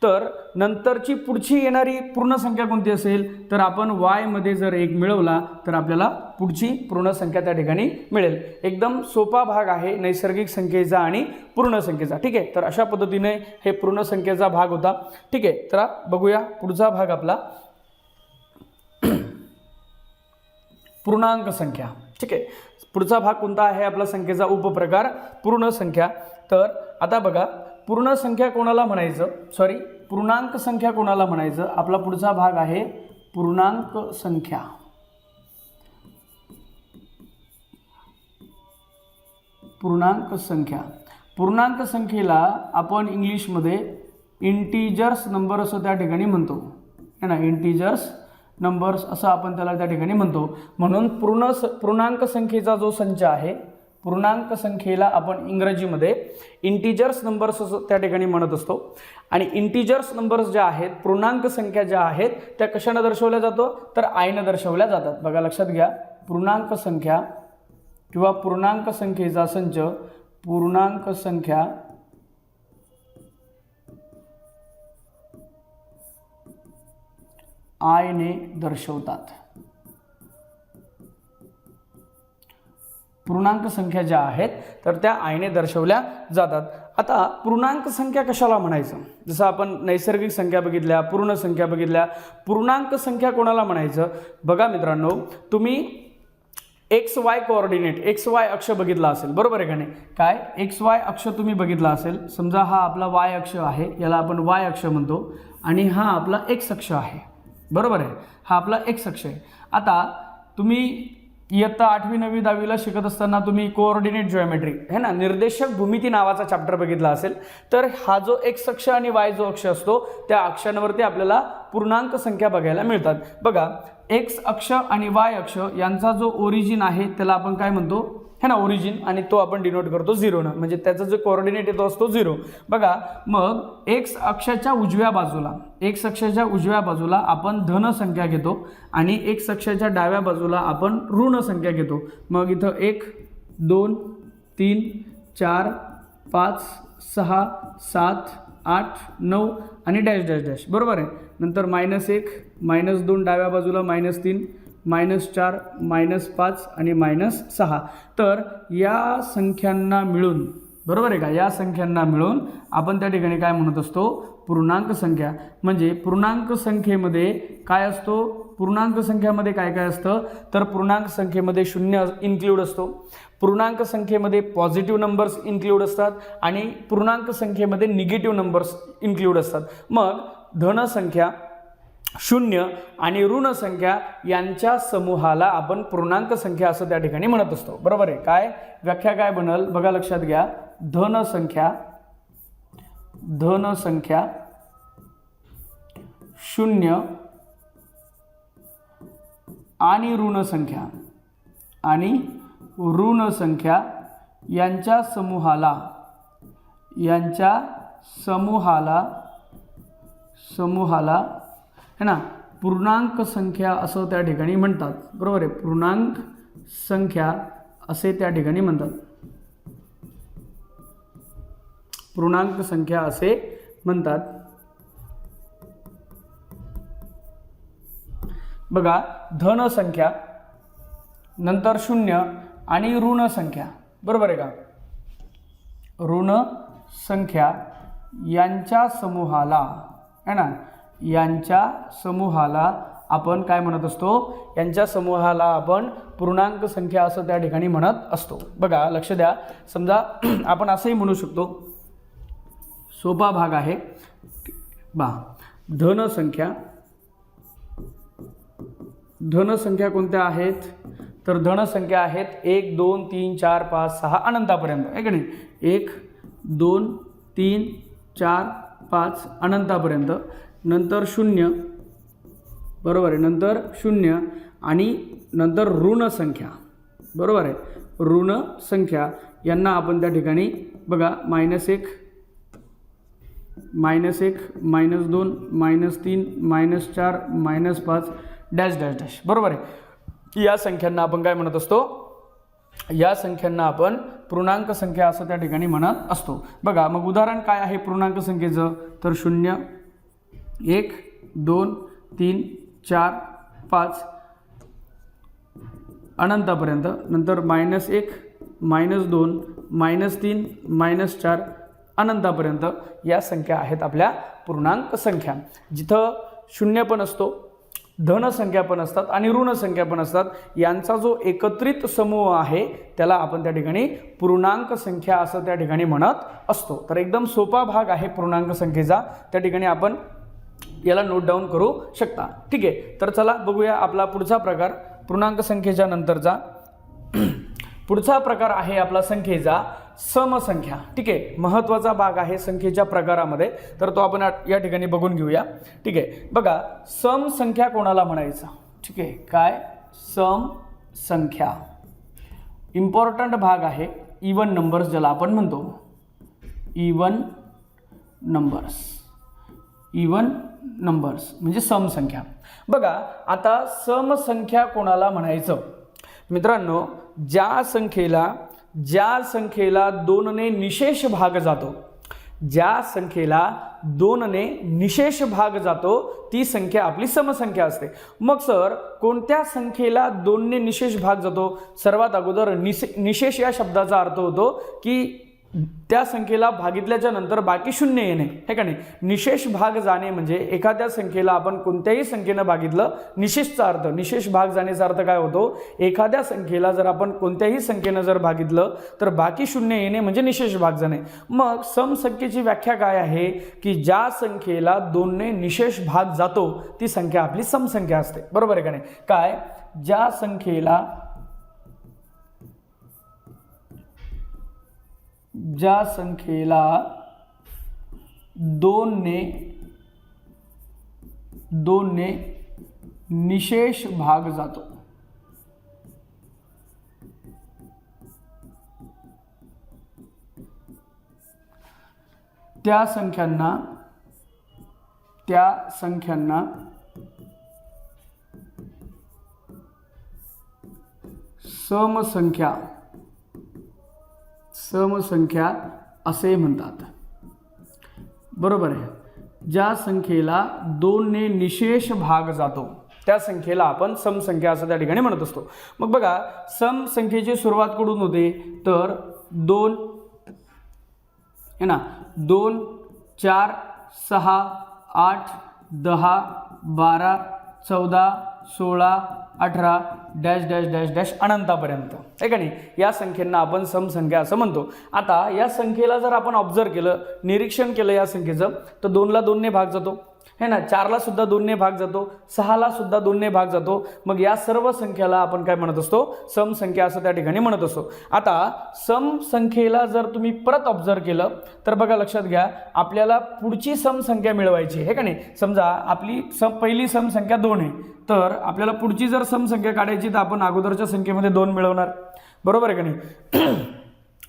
तर नंतरची पुढची येणारी पूर्ण संख्या कोणती असेल, तर आपण y मध्ये जर 1 मिळवला तर आपल्याला पुढची पूर्ण संख्या त्या ठिकाणी मिळेल. एकदम सोपा भाग आहे नैसर्गिक संख्येचा आणि पूर्ण संख्येचा. ठीक आहे, तर अशा पद्धतीने हे पूर्ण संख्येचा भाग होता. ठीक आहे, तर बघूया पुढचा भाग आपला पूर्णांक संख्या. ठीक आहे, पुढचा भाग कोणता आहे आपला संख्येचा उपप्रकार पूर्ण संख्या. तर आता बघा पूर्ण संख्या कोणाला म्हणायचं, पूर्णांक संख्या कोणाला म्हणायचं? आपला पुढचा भाग आहे पूर्णांक संख्या. पूर्णांक संख्या. पूर्णांक संख्येला आपण इंग्लिशमध्ये इंटिजर्स नंबर असं त्या ठिकाणी म्हणतो है ना. इंटिजर्स नंबर्स असं आपण त्याला त्या ठिकाणी म्हणतो. म्हणून पूर्णांक संख्येचा जो संच आहे, पूर्णांक संख्येला आपण इंग्रजीमध्ये इंटिजर्स नंबर्स असं त्या ठिकाणी म्हणत असतो. आणि इंटिजर्स नंबर्स ज्या आहेत, पूर्णांक संख्या ज्या आहेत, त्या कशाने दर्शवल्या जातो? तर आयने दर्शवल्या जातात. बघा लक्षात घ्या, पूर्णांक संख्या किंवा पूर्णांक संख्येचा संच पूर्णांक संख्या आयने दर्शवतात. पूर्णांक संख्या ज्या आहेत तर त्या आयने दर्शवल्या जातात. आता पूर्णांक संख्या कशाला म्हणायचं? जसं आपण नैसर्गिक संख्या बघितल्या, पूर्ण संख्या बघितल्या, पूर्णांक संख्या कोणाला म्हणायचं? बघा मित्रांनो, तुम्ही x Y coordinate, x Y अक्ष बघितला असेल, बरोबर आहे का नाही? काय एक्स वाय अक्ष तुम्ही बघितला असेल. समजा हा आपला वाय अक्ष आहे, याला आपण वाय अक्ष म्हणतो, आणि हा आपला एक्स अक्ष आहे, बरोबर आहे. हा आपला एक्स अक्ष आहे. आता तुम्ही इयत्ता 8वी 9वी 10वीला शिकत असताना तुम्ही कोऑर्डिनेट जिओमेट्री है ना, निर्देशक भूमिती नावाचा चॅप्टर बघितला असेल. तर हा जो एक्स अक्ष आणि वाय जो अक्ष असतो, त्या अक्षांवरती आपल्याला पूर्णांक संख्या बघायला मिळतात. बघा, एक्स अक्ष आणि वाय अक्ष यांचा जो ओरिजिन आहे त्याला आपण काय म्हणतो है ना, ओरिजिन, आणि तो आपण डिनोट करतो 0 न, म्हणजे त्याचा जो कोऑर्डिनेट येतो असतो 0. बघा, मग एक्स अक्षाच्या उजव्या बाजूला, एक्स अक्षाच्या उजव्या बाजूला आपण धन संख्या घेतो आणि एक्स अक्षाच्या डाव्या बाजूला आपण ऋण संख्या घेतो. मग इथं 1 2 3 4 5 6 7 8 9 आणि डॅश डॅश डॅश, बरोबर आहे. नंतर -1 -2 डाव्या बाजूला -3 -4 -5 आणि -6. तर या संख्यांना मिळून, बरोबर आहे का, या संख्यांना मिळून आपण त्या ठिकाणी काय म्हणत असतो? पूर्णांक संख्या. म्हणजे पूर्णांक संख्येमध्ये काय असतो? पूर्णांक संख्यामध्ये काय काय असतं? तर पूर्णांक संख्येमध्ये 0 इन्क्लूड असतो, पूर्णांक संख्येमध्ये पॉझिटिव्ह नंबर्स इन्क्लूड असतात, आणि पूर्णांक संख्येमध्ये निगेटिव्ह नंबर्स इन्क्लूड असतात. मग धन संख्या, 0 आणि ऋण संख्या यांच्या समूहाला आपण पूर्णांक संख्या असं त्या ठिकाणी म्हणत असतो, बरोबर आहे. काय व्याख्या काय बनल? बघा लक्षात घ्या, धन संख्या 0 आणि ऋण संख्या यांच्या समूहाला है ना पूर्णांक संख्या असं त्या ठिकाणी म्हणतात, बरोबर आहे. पूर्णांक संख्या असे त्या ठिकाणी म्हणतात, पूर्णांक संख्या असे म्हणतात. बघा, धन संख्या, नंतर 0 आणि ऋण संख्या, बरोबर आहे का, ऋण संख्या यांच्या समूहाला है ना, यांच्या समूहाला आपण काय म्हणत असतो? यांच्या समूहाला आपण पूर्णांक संख्या असं त्या ठिकाणी म्हणत असतो. बघा लक्ष द्या, समजा आपण असंही म्हणू शकतो, सोपा भाग आहे धन संख्या कोणत्या आहेत? तर धन संख्या आहेत 1 2 3 4 5 6 अनंतापर्यंत, आहे की नाही? 1 2 3 4 5 अनंतापर्यंत. नंतर 0, बरोबर आहे, नंतर 0 आणि नंतर ऋण संख्या, बरोबर आहे. ऋण संख्या यांना आपण त्या ठिकाणी बघा -1 -1 -2 -3 -4 -5 डॅश डॅश डॅश, बरोबर आहे. या संख्यांना आपण काय म्हणत असतो? या संख्यांना आपण पूर्णांक संख्या असं त्या ठिकाणी म्हणत असतो. बघा, मग उदाहरण काय आहे पूर्णांक संख्येचं? तर 0 1 2 3 4 5 अनंतापर्यंत, नंतर -1 -2 -3 -4 अनंतापर्यंत या संख्या आहेत आपल्या पूर्णांक संख्या. जिथं 0 पण असतो, धन संख्या पण असतात आणि ऋण संख्या पण असतात, यांचा जो एकत्रित समूह आहे त्याला आपण त्या ठिकाणी पूर्णांक संख्या असं त्या ठिकाणी म्हणत असतो. तर एकदम सोपा भाग आहे पूर्णांक संख्येचा, त्या ठिकाणी आपण याला नोट डाऊन करू शकता. ठीक आहे, तर चला बघूया आपला पुढचा प्रकार पूर्णांक संख्येच्या नंतरचा. पुढचा प्रकार आहे आपला संख्येचा समसंख्या. ठीक आहे, महत्त्वाचा भाग आहे संख्येच्या प्रकारामध्ये, तर तो आपण या ठिकाणी बघून घेऊया. ठीक आहे, बघा समसंख्या कोणाला म्हणायचं. ठीक आहे, काय समसंख्या इम्पॉर्टंट भाग आहे. इवन नंबर्स ज्याला आपण म्हणतो, इवन नंबर्स म्हणजे समसंख्या. बघा आता समसंख्या कोणाला म्हणायचं मित्रांनो, ज्या संख्येला 2 ने निशेष भाग जातो, ज्या संख्येला 2 ने निशेष भाग जातो ती संख्या आपली समसंख्या असते. मग सर कोणत्या संख्येला 2 ने निशेष भाग जातो? सर्वात अगोदर निशेष या शब्दाचा अर्थ होतो की त्या संख्येला भागितल्याच्या नंतर बाकी शून्य येणे, हे का नाही. निशेष भाग जाणे म्हणजे एखाद्या संख्येला आपण कोणत्याही संख्येनं भागितलं, निशेषचा अर्थ, निशेष भाग जाण्याचा अर्थ काय होतो, एखाद्या संख्येला जर आपण कोणत्याही संख्येनं जर भागितलं तर बाकी शून्य येणे म्हणजे निशेष भाग जाणे. मग समसंख्येची व्याख्या काय आहे की ज्या संख्येला 2 ने निशेष भाग जातो ती संख्या आपली समसंख्या असते. बरोबर आहे का नाही. काय, ज्या संख्येला 2 ने निशेष भाग जातो, त्या संख्यांना समसंख्या असे म्हणतात. बरोबर आहे. ज्या संख्येला 2 ने निशेष भाग जातो त्या संख्येला आपण समसंख्या असं त्या ठिकाणी म्हणत असतो. मग बघा समसंख्येची सुरुवात कुठून होते तर 2 है ना, 2 4 6 8 10 12 14 16 18 डॅश डॅश डॅश डॅश अनंतापर्यंत, आहे का नाही. या संख्येंना आपण समसंख्या असं म्हणतो. आता या संख्येला जर आपण ऑब्झर्व केलं, निरीक्षण केलं या संख्येचं, तर 2 ला 2 ने भाग जातो, है ना, 4 ला सुद्धा 2 ने भाग जातो, 6 ला सुद्धा 2 ने भाग जातो. मग या सर्व संख्याला आपण काय म्हणत असतो, समसंख्या असं त्या ठिकाणी म्हणत असतो. आता समसंख्येला जर तुम्ही परत ऑब्झर्व केलं तर बघा लक्षात घ्या, आपल्याला पुढची समसंख्या मिळवायची आहे का नाही. समजा आपली पहिली समसंख्या 2 आहे, तर आपल्याला पुढची जर समसंख्या काढायची तर आपण अगोदरच्या संख्येमध्ये 2 मिळवणार. बरोबर आहे का नाही.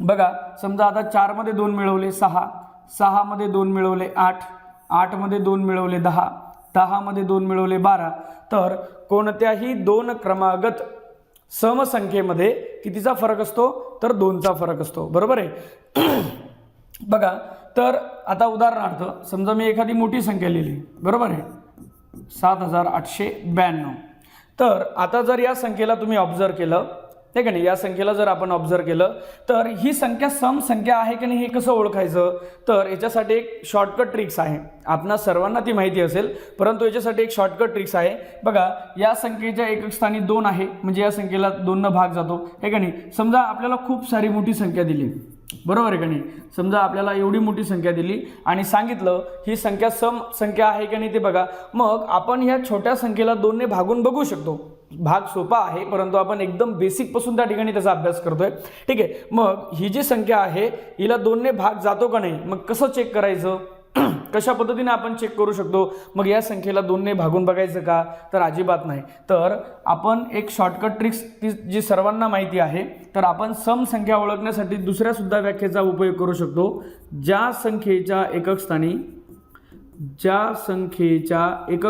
बघा समजा आता 4 मध्ये 2 मिळवले 6, 6 मध्ये 2 मिळवले 8, 8 मध्ये 2 मिळवले 10, 10 मध्ये 2 मिळवले 12. तर कोणत्याही 2 क्रमागत समसंख्येमध्ये कितीचा फरक असतो तर 2चा फरक असतो. बरोबर आहे. बघा तर आता उदाहरणार्थ समजा मी एखादी मोठी संख्या लिहिली, बरोबर आहे, 7892. तर आता जर या संख्येला तुम्ही ऑब्झर्व केलं, ठीक आहे नाही, या संख्येला जर आपण ऑब्झर्व केलं तर ही संख्या समसंख्या आहे की नाही हे कसं ओळखायचं, तर याच्यासाठी एक शॉर्टकट ट्रिक्स आहे. आपणा सर्वांना ती माहिती असेल, परंतु याच्यासाठी एक शॉर्टकट ट्रिक्स आहे. बघा या संख्येच्या एकक स्थानी 2 आहे म्हणजे या संख्येला 2 न भाग जातो, हे का नाही. समजा आपल्याला खूप सारी मोठी संख्या दिली, बरोबर आहे का नाही. समजा आपल्याला एवढी मोठी संख्या दिली आणि सांगितलं ही संख्या समसंख्या आहे की नाही ते बघा. मग आपण ह्या छोट्या संख्येला 2 ने भागून बघू शकतो. भाग सोपा आहे, परंतु आपण एकदम बेसिक पासून त्या ठिकाणी त्याचा अभ्यास करतोय. ठीक आहे. मग ही जी संख्या आहे हिला 2 ने भाग जातो का नाही, मग कसं चेक करायचं, कशा पद्धतीने आपण चेक करू शकतो. मग या संख्येला 2 ने भागून बघायचं का, तर अजिबात नाही. तर आपण एक शॉर्टकट ट्रिक्स जी सर्वांना माहिती आहे, तर आपण समसंख्या ओळखण्यासाठी दुसऱ्या सुद्धा व्याख्येचा उपयोग करू शकतो. ज्या संख्येच्या एकक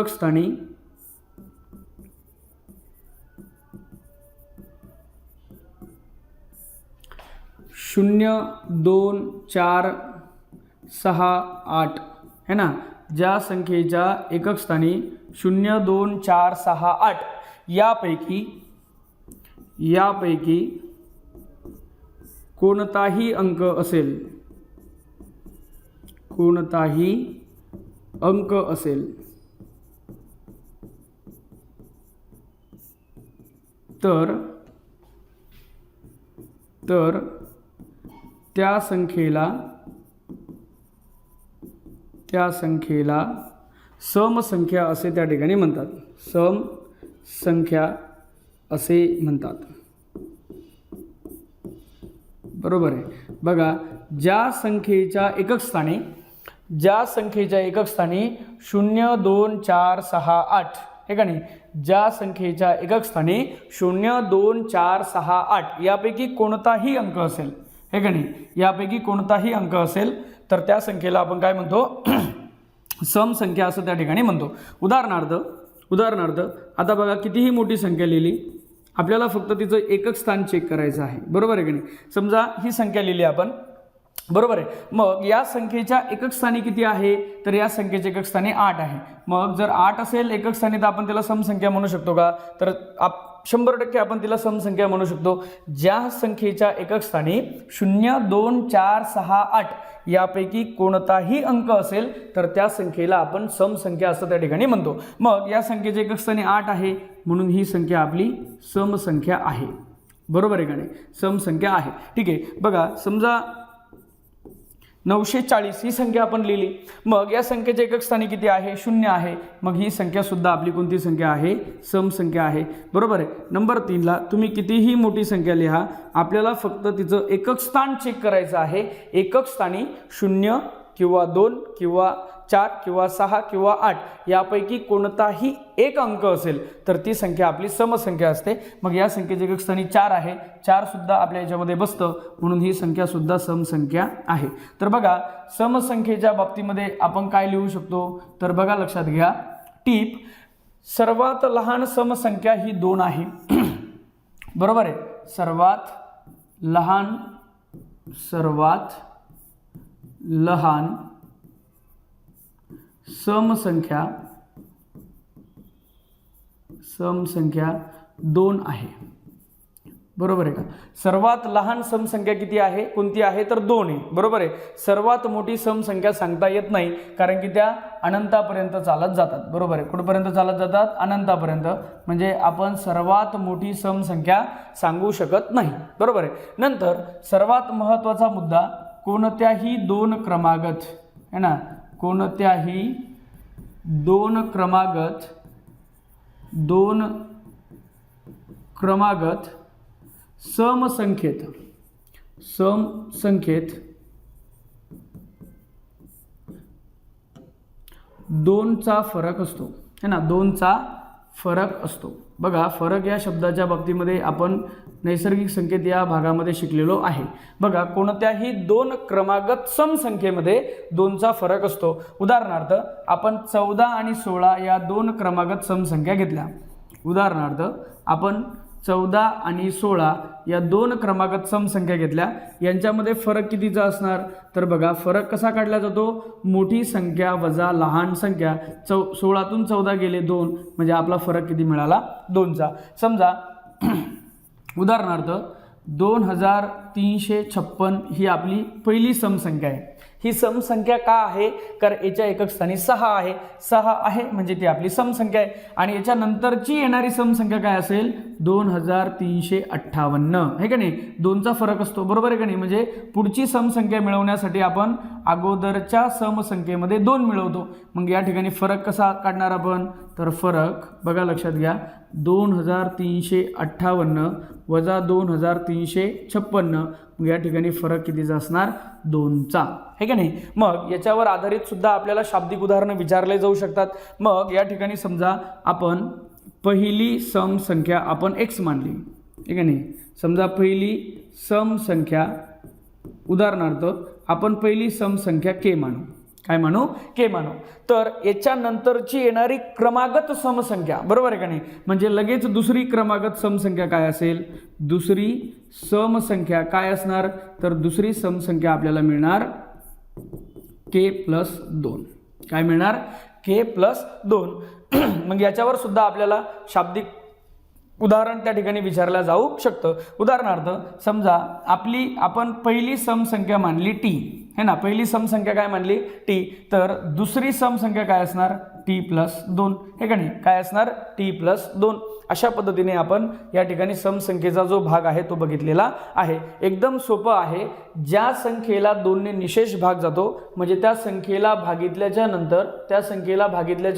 स्थानी 0 2 4 6 8 है ना, ज्या संख्येच्या एकक स्थानी 0 2 4 6 8 यापैकी कोणताही अंक असेल तर त्या संख्येला समसंख्या असे त्या ठिकाणी म्हणतात, समसंख्या असे म्हणतात. बरोबर आहे. बघा, ज्या संख्येच्या एकक स्थानी 0, 2, 4, 6, 8 हे का नाही, ज्या संख्येच्या एकक स्थानी 0, 2, 4, 6, 8 यापैकी कोणताही अंक असेल, हे का नाही, यापैकी कोणताही अंक असेल तर त्या संख्येला आपण काय म्हणतो, समसंख्या असं त्या ठिकाणी म्हणतो. उदाहरणार्थ आता बघा, कितीही मोठी संख्या लिहिली, आपल्याला फक्त तिचं एकक स्थान चेक करायचं आहे. बरोबर आहे की नाही. समजा ही संख्या लिहिली आपण, बरोबर आहे. मग या संख्येच्या एकक स्थानी किती आहे, तर या संख्येच्या एकक स्थानी 8 आहे. मग जर 8 असेल एकक स्थानी तर आपण त्याला समसंख्या म्हणू शकतो का, तर 100% आपण तिला समसंख्या म्हणू शकतो. ज्या संख्येच्या एकक स्थानी 0, 2, 4, 6, 8 यापैकी कोणताही अंक असेल तर त्या संख्येला आपण समसंख्या असं त्या ठिकाणी म्हणतो. मग या संख्येच्या एकक स्थानी 8 आहे म्हणून ही संख्या आपली समसंख्या आहे. बरोबर आहे का नाही, समसंख्या आहे. ठीक आहे. बघा, समजा 940 ही संख्या आपण लिहिली. मग या संख्येच्या एकक स्थानी किती आहे, 0 आहे. मग ही संख्या सुद्धा आपली कोणती संख्या आहे, समसंख्या आहे. बरोबर आहे. नंबर 3ला तुम्ही कितीही मोठी संख्या लिहा, आपल्याला फक्त तिचं एकक स्थान चेक करायचं आहे. एकक स्थानी 0 किंवा 2 किंवा 4 किंवा 6 किंवा 8 यापैकी कोणताही एक अंक असेल तर ती संख्या आपली समसंख्या असते. मग या संख्येच्या एकक स्थानी 4 आहे, 4 सुद्धा आपल्या याच्यामध्ये बसतं म्हणून ही संख्या सुद्धा समसंख्या आहे. तर बघा, समसंख्येच्या बाबतीमध्ये आपण काय लिहू शकतो, तर बघा लक्षात घ्या, टीप, सर्वात लहान समसंख्या ही 2 आहे. बरोबर आहे. सर्वात लहान समसंख्या 2 आहे. बरोबर आहे का. सर्वात लहान समसंख्या किती आहे, कोणती आहे, तर 2 आहे. बरोबर आहे. सर्वात मोठी समसंख्या सांगता येत नाही कारण की त्या अनंतापर्यंत चालत जातात. बरोबर आहे. कुठपर्यंत चालत जातात, अनंतापर्यंत. म्हणजे आपण सर्वात मोठी समसंख्या सांगू शकत नाही. बरोबर आहे. नंतर सर्वात महत्त्वाचा मुद्दा, कोणत्याही 2 क्रमागत है ना, कोणत्याही 2 क्रमागत समसंख्येत 2चा फरक असतो, है ना, 2चा फरक असतो. बघा, फरक या शब्दाच्या बाबतीमध्ये आपण नैसर्गिक संकेत या भागामध्ये शिकलेलो आहे. बघा, कोणत्याही 2 क्रमागत समसंख्येमध्ये 2चा फरक असतो. उदाहरणार्थ आपण 14 आणि 16 या 2 क्रमागत समसंख्या घेतल्या. उदाहरणार्थ आपण 14 आणि 16 या 2 क्रमागत समसंख्या घेतल्या. यांच्यामध्ये फरक कितीचा असणार, तर बघा, फरक कसा काढला जातो, मोठी संख्या वजा लहान संख्या. 16तून 14 गेले 2 म्हणजे आपला फरक किती मिळाला, 2चा. समजा उदाहरणार्थ 2356 ही आपली पहिली समसंख्या आहे. ही समसंख्या का आहे, कारण याच्या एकक स्थानी 6 आहे. 6 आहे म्हणजे ती आपली समसंख्या आहे. आणि याच्या नंतरची येणारी समसंख्या काय असेल, 2358 आहे का नाही. 2चा फरक असतो. बरोबर आहे का नाही. म्हणजे पुढची समसंख्या मिळवण्यासाठी आपण अगोदरच्या समसंख्येमध्ये 2 मिळवतो. मग या ठिकाणी फरक कसा काढणार आपण, तर फरक बघा लक्षात घ्या, 2358 वजा 2356. मग या ठिकाणी फरक कितीचा असणार, 2चा, आहे का नाही. मग याच्यावर आधारित सुद्धा आपल्याला शाब्दिक उदाहरणं विचारले जाऊ शकतात. मग या ठिकाणी समजा आपण पहिली समसंख्या आपण x मानली, आहे का नाही. समजा पहिली समसंख्या, उदाहरणार्थ आपण पहिली समसंख्या k मानू. काय मानू, k मानू. तर याच्यानंतरची येणारी क्रमागत समसंख्या, बरोबर आहे का नाही, म्हणजे लगेच दुसरी क्रमागत समसंख्या काय असेल, दुसरी समसंख्या काय असणार, तर दुसरी समसंख्या आपल्याला मिळणार k+2. काय मिळणार, k+2. मग याच्यावर सुद्धा आपल्याला शाब्दिक उदाहरण त्या ठिकाणी विचारलं जाऊ शकतं. उदाहरणार्थ समजा आपण पहिली समसंख्या मानली t, है ना, पहिली समसंख्या काय मानली टी, तर दुसरी समसंख्या काय असणार t+2, हे का नाही, काय असणार t+2. अशा पद्धतीने आपण या ठिकाणी समसंख्येचा जो भाग आहे तो बघितलेला आहे. एकदम सोपं आहे. ज्या संख्येला 2 ने निशेष भाग जातो म्हणजे त्या संख्येला भागितल्याच्या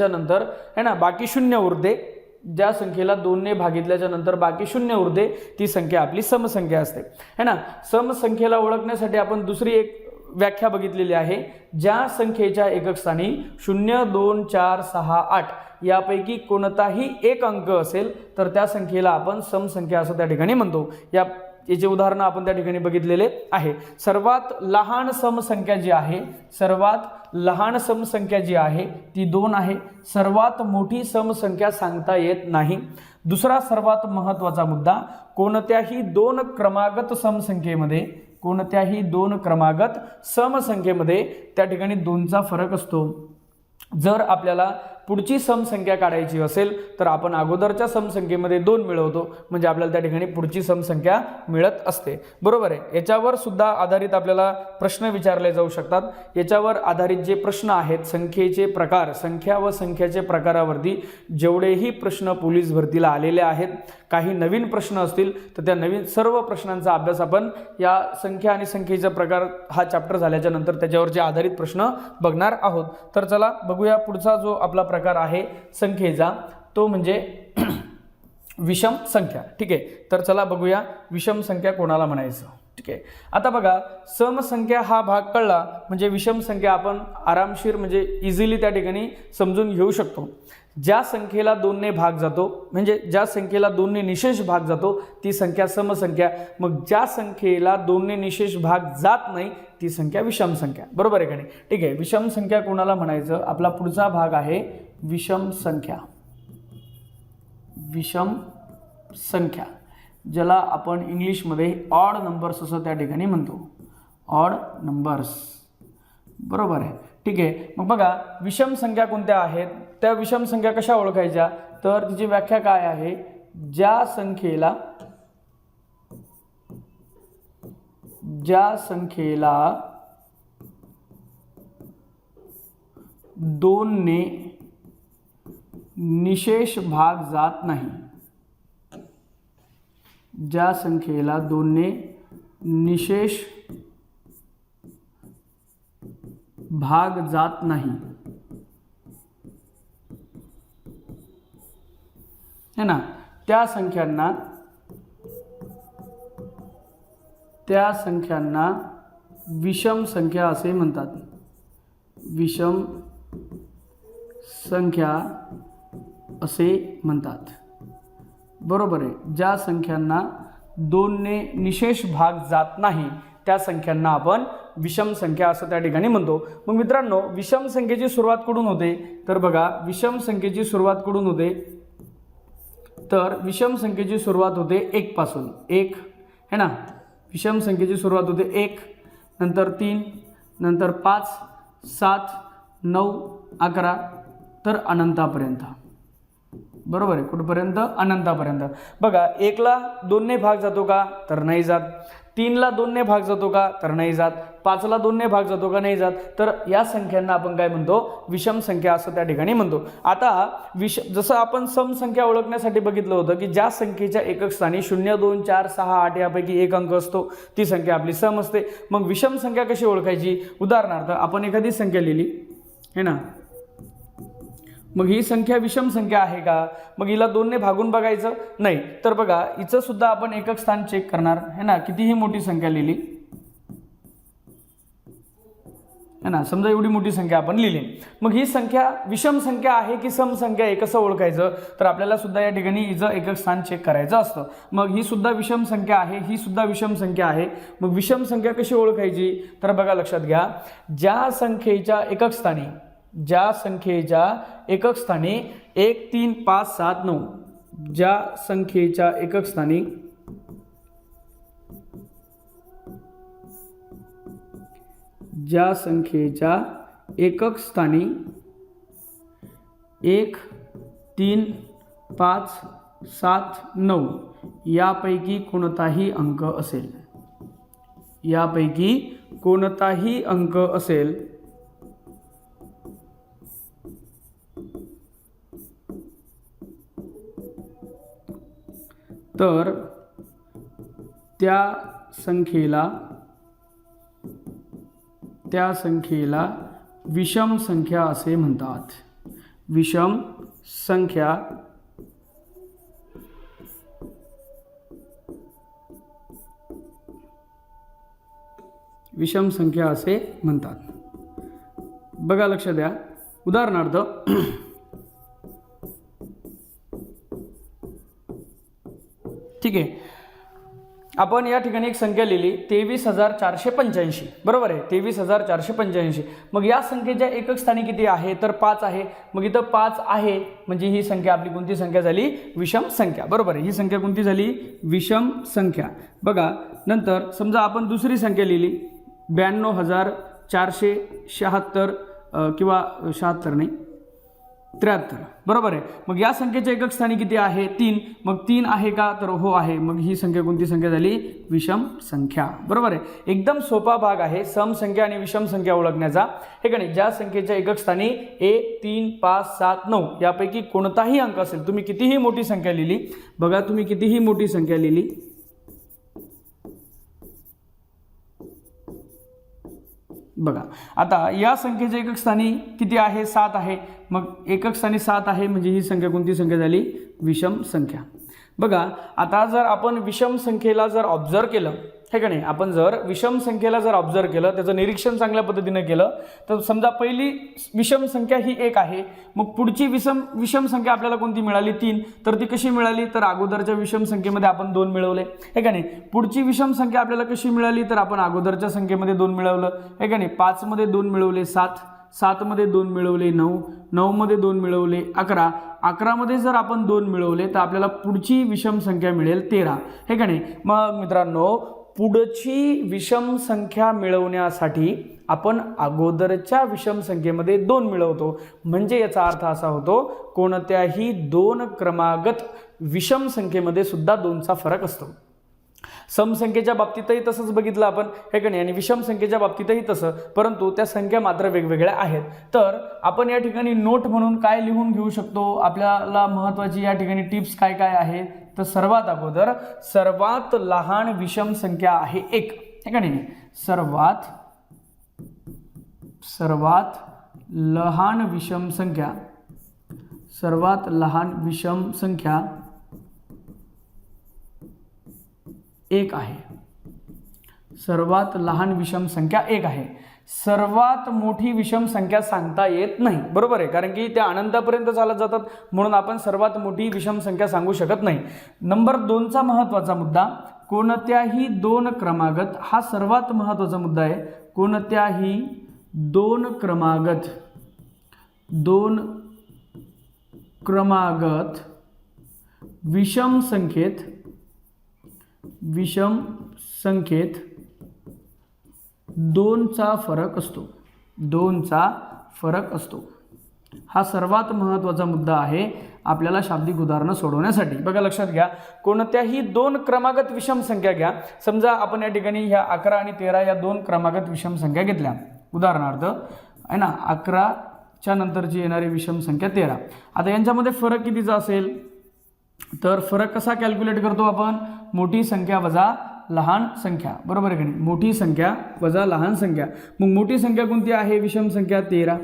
नंतर है ना बाकी शून्य उरते. ज्या संख्येला 2 ने भागितल्याच्या नंतर बाकी शून्य उरते ती संख्या आपली समसंख्या असते, है ना. समसंख्येला ओळखण्यासाठी आपण दुसरी एक व्याख्या बघितलेली आहे. ज्या संख्येच्या एकक स्थानी 0, 2, 4, 6, 8 यापैकी कोणताही एक अंक असेल तर त्या संख्येला आपण समसंख्या असं त्या ठिकाणी म्हणतो. याचे उदाहरण आपण त्या ठिकाणी बघितलेले आहे. सर्वात लहान समसंख्या जी आहे ती 2 आहे. सर्वात मोठी समसंख्या सांगता येत नाही. दुसरा सर्वात महत्त्वाचा मुद्दा, कोणत्याही दोन क्रमागत समसंख्येमध्ये त्या ठिकाणी 2चा फरक असतो. जर आपल्याला पुढची समसंख्या काढायची असेल तर आपण अगोदरच्या समसंख्येमध्ये 2 मिळवतो म्हणजे आपल्याला त्या ठिकाणी पुढची समसंख्या मिळत असते. बरोबर आहे. याच्यावर सुद्धा आधारित आपल्याला प्रश्न विचारले जाऊ शकतात. याच्यावर आधारित जे प्रश्न आहेत संख्येचे प्रकार, संख्या व संख्याचे प्रकारावरती जेवढेही प्रश्न पोलीस भरतीला आलेले आहेत, काही नवीन प्रश्न असतील तर त्या नवीन सर्व प्रश्नांचा अभ्यास आपण या संख्या आणि संख्येचा प्रकार हा चॅप्टर झाल्याच्या नंतर त्याच्यावरचे आधारित प्रश्न बघणार आहोत. तर चला बघूया पुढचा जो आपला प्रकार आहे संख्येचा तो म्हणजे विषम संख्या. ठीक आहे, तर चला बघूया विषम संख्या कोणाला म्हणायचं. ठीक आहे, आता बघा समसंख्या हा भाग कळला म्हणजे विषम संख्या आपण आरामशीर म्हणजे इझिली त्या ठिकाणी समजून घेऊ शकतो. ज्या संख्येला 2 ने भाग जातो म्हणजे ज्या संख्येला 2 ने निशेष भाग जातो ती संख्या समसंख्या. मग ज्या संख्येला 2 ने निशेष भाग जात नाही ती संख्या विषम संख्या. बरोबर आहे का नाही. ठीक आहे, विषम संख्या कोणाला म्हणायचं. आपला पुढचा भाग आहे विषम संख्या. विषम संख्या ज्याला आपण इंग्लिशमध्ये ऑड नंबर्स असं त्या ठिकाणी म्हणतो. Odd numbers. बरोबर आहे. ठीक आहे, मग बघा विषम संख्या कोणत्या आहेत, त्या विषम संख्या कशा ओळखायच्या, तर तिची व्याख्या काय आहे. ज्या संख्येला 2 ने निशेष भाग जात नाही. ज्या संख्येला 2 ने निशेष भाग जात नाही है ना, त्या संख्यांना विषम संख्या असे म्हणतात. विषम संख्या असे म्हणतात. बरोबर आहे. ज्या संख्यांना 2 ने निशेष भाग जात नाही त्या संख्यांना आपण विषम संख्या असं त्या ठिकाणी म्हणतो. मग मित्रांनो विषम संख्येची सुरुवात कुठून होते, तर बघा विषम संख्येची सुरुवात कुठून होते, तर विषम संख्येची सुरुवात होते 1 पासून. 1 है ना, विषम संख्येची सुरुवात होते 1, नंतर 3, नंतर 5, 7, 9, 11 तर अनंतापर्यंत. बरोबर आहे. कुठपर्यंत, अनंतापर्यंत. बघा 1 ला 2 ने भाग जातो का, तर नाही जात. 3 ला 2 ने भाग जातो का, तर नाही जात. 5 ला 2 ने भाग जातो का, नाही जात. तर या संख्यांना आपण काय म्हणतो, विषम संख्या असं त्या ठिकाणी म्हणतो. आता जसं आपण समसंख्या ओळखण्यासाठी बघितलं होतं की ज्या संख्येच्या एकक स्थानी 0, 2, 4, 6, 8 यापैकी एक अंक असतो ती संख्या आपली सम असते. मग विषम संख्या कशी ओळखायची, उदाहरणार्थ आपण एखादी संख्या लिहिली है ना, मग ही संख्या विषम संख्या आहे का, मग हिला 2 ने भागून बघायचं नाही. तर बघा हिचं सुद्धा आपण एकक स्थान चेक करणार है ना, कितीही मोठी संख्या लिहिली है ना, समजा एवढी मोठी संख्या आपण लिहिली, मग ही संख्या विषम संख्या आहे की सम संख्या आहे कसं ओळखायचं, तर आपल्याला सुद्धा या ठिकाणी हिचं एकक स्थान चेक करायचं असतं. मग ही सुद्धा विषम संख्या आहे, ही सुद्धा विषम संख्या आहे. मग विषम संख्या कशी ओळखायची, तर बघा लक्षात घ्या, ज्या संख्येच्या एकक स्थानी 1, 3, 5, 7, 9 ज्या संख्येच्या एकक स्थानी 1, 3, 5, 7, 9 यापैकी कोणताही अंक असेल, यापैकी कोणताही अंक असेल तर त्या संख्येला विषम संख्या असे म्हणतात. विषम संख्या असे म्हणतात. बघा लक्ष द्या. उदाहरणार्थ ठीक आहे, आपण या ठिकाणी एक संख्या लिहिली 23,485. बरोबर आहे, 23,485. मग या संख्येच्या एकक स्थानी किती आहे तर 5 आहे. मग इथं 5 आहे म्हणजे ही संख्या आपली कोणती संख्या झाली? विषम संख्या. बरोबर आहे, ही संख्या कोणती झाली? विषम संख्या. बघा नंतर समजा आपण दुसरी संख्या लिहिली 92,476 किंवा 76 नाही 73. बरोबर आहे. मग या संख्येच्या एकक स्थानी किती आहे? 3. मग 3 आहे का तर हो आहे. मग ही संख्या कोणती संख्या झाली? विषम संख्या. बरोबर आहे. एकदम सोपा भाग आहे सम संख्या आणि विषम संख्या ओळखण्याचा. हे का नाही, ज्या संख्येच्या एकक स्थानी 1, 3, 5, 7, 9 यापैकी कोणताही अंक असेल, तुम्ही कितीही मोठी संख्या लिहिली, बघा तुम्ही कितीही मोठी संख्या लिहिली, बघा आता या संख्येच्या एकक स्थानी किती आहे? 7 आहे. मग एकक स्थानी 7 आहे म्हणजे ही संख्या कोणती संख्या झाली? विषम संख्या. बघा आता जर आपण विषम संख्येला जर ऑब्झर्व केलं, हे का नाही, आपण जर विषम संख्येला जर ऑब्झर्व केलं, त्याचं निरीक्षण चांगल्या पद्धतीने केलं तर समजा पहिली विषम संख्या ही 1 आहे. मग पुढची विषम संख्या आपल्याला कोणती मिळाली? 3. तर ती कशी मिळाली? तर अगोदरच्या विषम संख्येमध्ये आपण 2 मिळवले, हे का नाही. पुढची विषम संख्या आपल्याला कशी मिळाली? तर आपण अगोदरच्या संख्येमध्ये 2 मिळवलं, हे का नाही. 5 मध्ये 2 मिळवले 7, 7 मध्ये 2 मिळवले 9, 9 मध्ये 2 मिळवले 11, 11 मध्ये जर आपण 2 मिळवले तर आपल्याला पुढची विषम संख्या मिळेल 13, हे का नाही. मग मित्रांनो, पुढची विषम संख्या मिळवण्यासाठी आपण अगोदरच्या विषम संख्येमध्ये 2 मिळवतो. म्हणजे याचा अर्थ असा होतो, कोणत्याही 2 क्रमागत विषम संख्येमध्ये सुद्धा 2चा फरक असतो. समसंख्येच्या बाबतीतही तसंच बघितलं आपण, हे का नाही, आणि विषम संख्येच्या बाबतीतही तसं, परंतु त्या संख्या मात्र वेगवेगळ्या आहेत. तर आपण या ठिकाणी नोट म्हणून काय लिहून घेऊ शकतो? आपल्याला महत्त्वाची या ठिकाणी टिप्स काय काय आहेत? तर सर्वात अगोदर सर्वात लहान विषम संख्या आहे 1, हे का नाही. सर्वात लहान विषम संख्या, सर्वात लहान विषम संख्या 1 आहे. सर्वात लहान विषम संख्या 1 आहे. सर्वात मोठी विषम संख्या सांगता येत नाही. बरोबर आहे, कारण की त्या अनंतापर्यंत चालत जातात, म्हणून आपण सर्वात मोठी विषम संख्या सांगू शकत नाही. नंबर 2चा महत्त्वाचा मुद्दा, कोणत्याही 2 क्रमागत, हा सर्वात महत्त्वाचा मुद्दा आहे. कोणत्याही 2 क्रमागत विषम संख्येत 2चा फरक असतो. 2चा फरक असतो. हा सर्वात महत्त्वाचा मुद्दा आहे आपल्याला शाब्दिक उदाहरणं सोडवण्यासाठी. बघा लक्षात घ्या, कोणत्याही 2 क्रमागत विषम संख्या घ्या. समजा आपण या ठिकाणी ह्या 11 आणि 13 या 2 क्रमागत विषम संख्या घेतल्या. उदाहरणार्थ आहे ना, 11च्या नंतरची येणारी विषम संख्या 13. आता यांच्यामध्ये फरक कितीचा असेल? तर फरक कसा कॅल्क्युलेट करतो आपण? मोठी संख्या वजा लहान संख्या. बरोबर आहे की नाही? मोठी संख्या वजा लहान संख्या. मग मोठी संख्या कोणती आहे? विषम संख्या 13.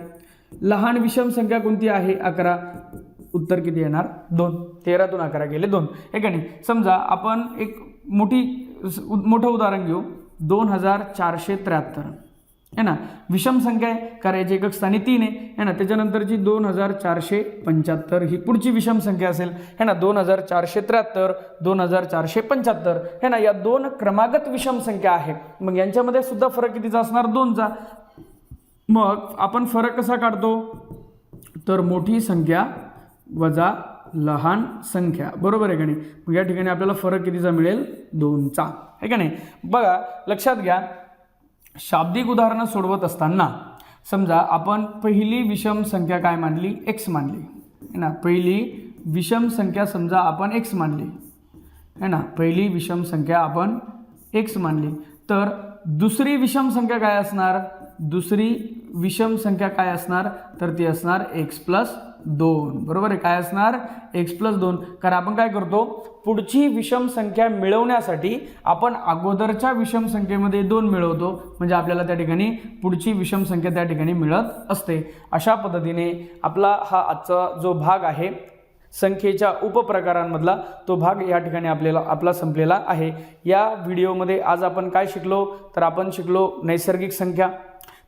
लहान विषम संख्या कोणती आहे? 11. उत्तर किती येणार? 2. 13तून 11 गेले 2, हे का नाही. समजा आपण एक मोठं उदाहरण घेऊ. 2473 है ना, विषम संख्या आहे, कारण याची एकक स्थानी 3 आहे ना. त्याच्यानंतरची 2475 ही पुढची विषम संख्या असेल, है ना. 2473, 2475 है ना, या 2 क्रमागत विषम संख्या आहे. मग यांच्यामध्ये सुद्धा फरक कितीचा असणार? 2चा. मग आपण फरक कसा काढतो? तर मोठी संख्या वजा लहान संख्या. बरोबर आहे का नाही. मग या ठिकाणी आपल्याला फरक कितीचा मिळेल? 2चा, आहे का नाही. बघा लक्षात घ्या, शाब्दिक उदाहरणं सोडवत असताना समजा आपण पहिली विषम संख्या काय मानली? x मानली, है ना. पहिली विषम संख्या समजा आपण x मानली, है ना. पहिली विषम संख्या आपण x मानली. तर दुसरी विषम संख्या काय असणार, दुसरी विषम संख्या काय असणार, तर ती असणार x+2. बरोबर आहे, काय असणार x+2. कारण आपण काय करतो, पुढची विषम संख्या मिळवण्यासाठी आपण अगोदरच्या विषम संख्येमध्ये 2 मिळवतो, म्हणजे आपल्याला त्या ठिकाणी पुढची विषम संख्या त्या ठिकाणी मिळत असते. अशा पद्धतीने आपला हा आजचा जो भाग आहे संख्येच्या उपप्रकारांमधला तो भाग या ठिकाणी आपला संपलेला आहे. या व्हिडिओमध्ये आज आपण काय शिकलो, तर आपण शिकलो नैसर्गिक संख्या,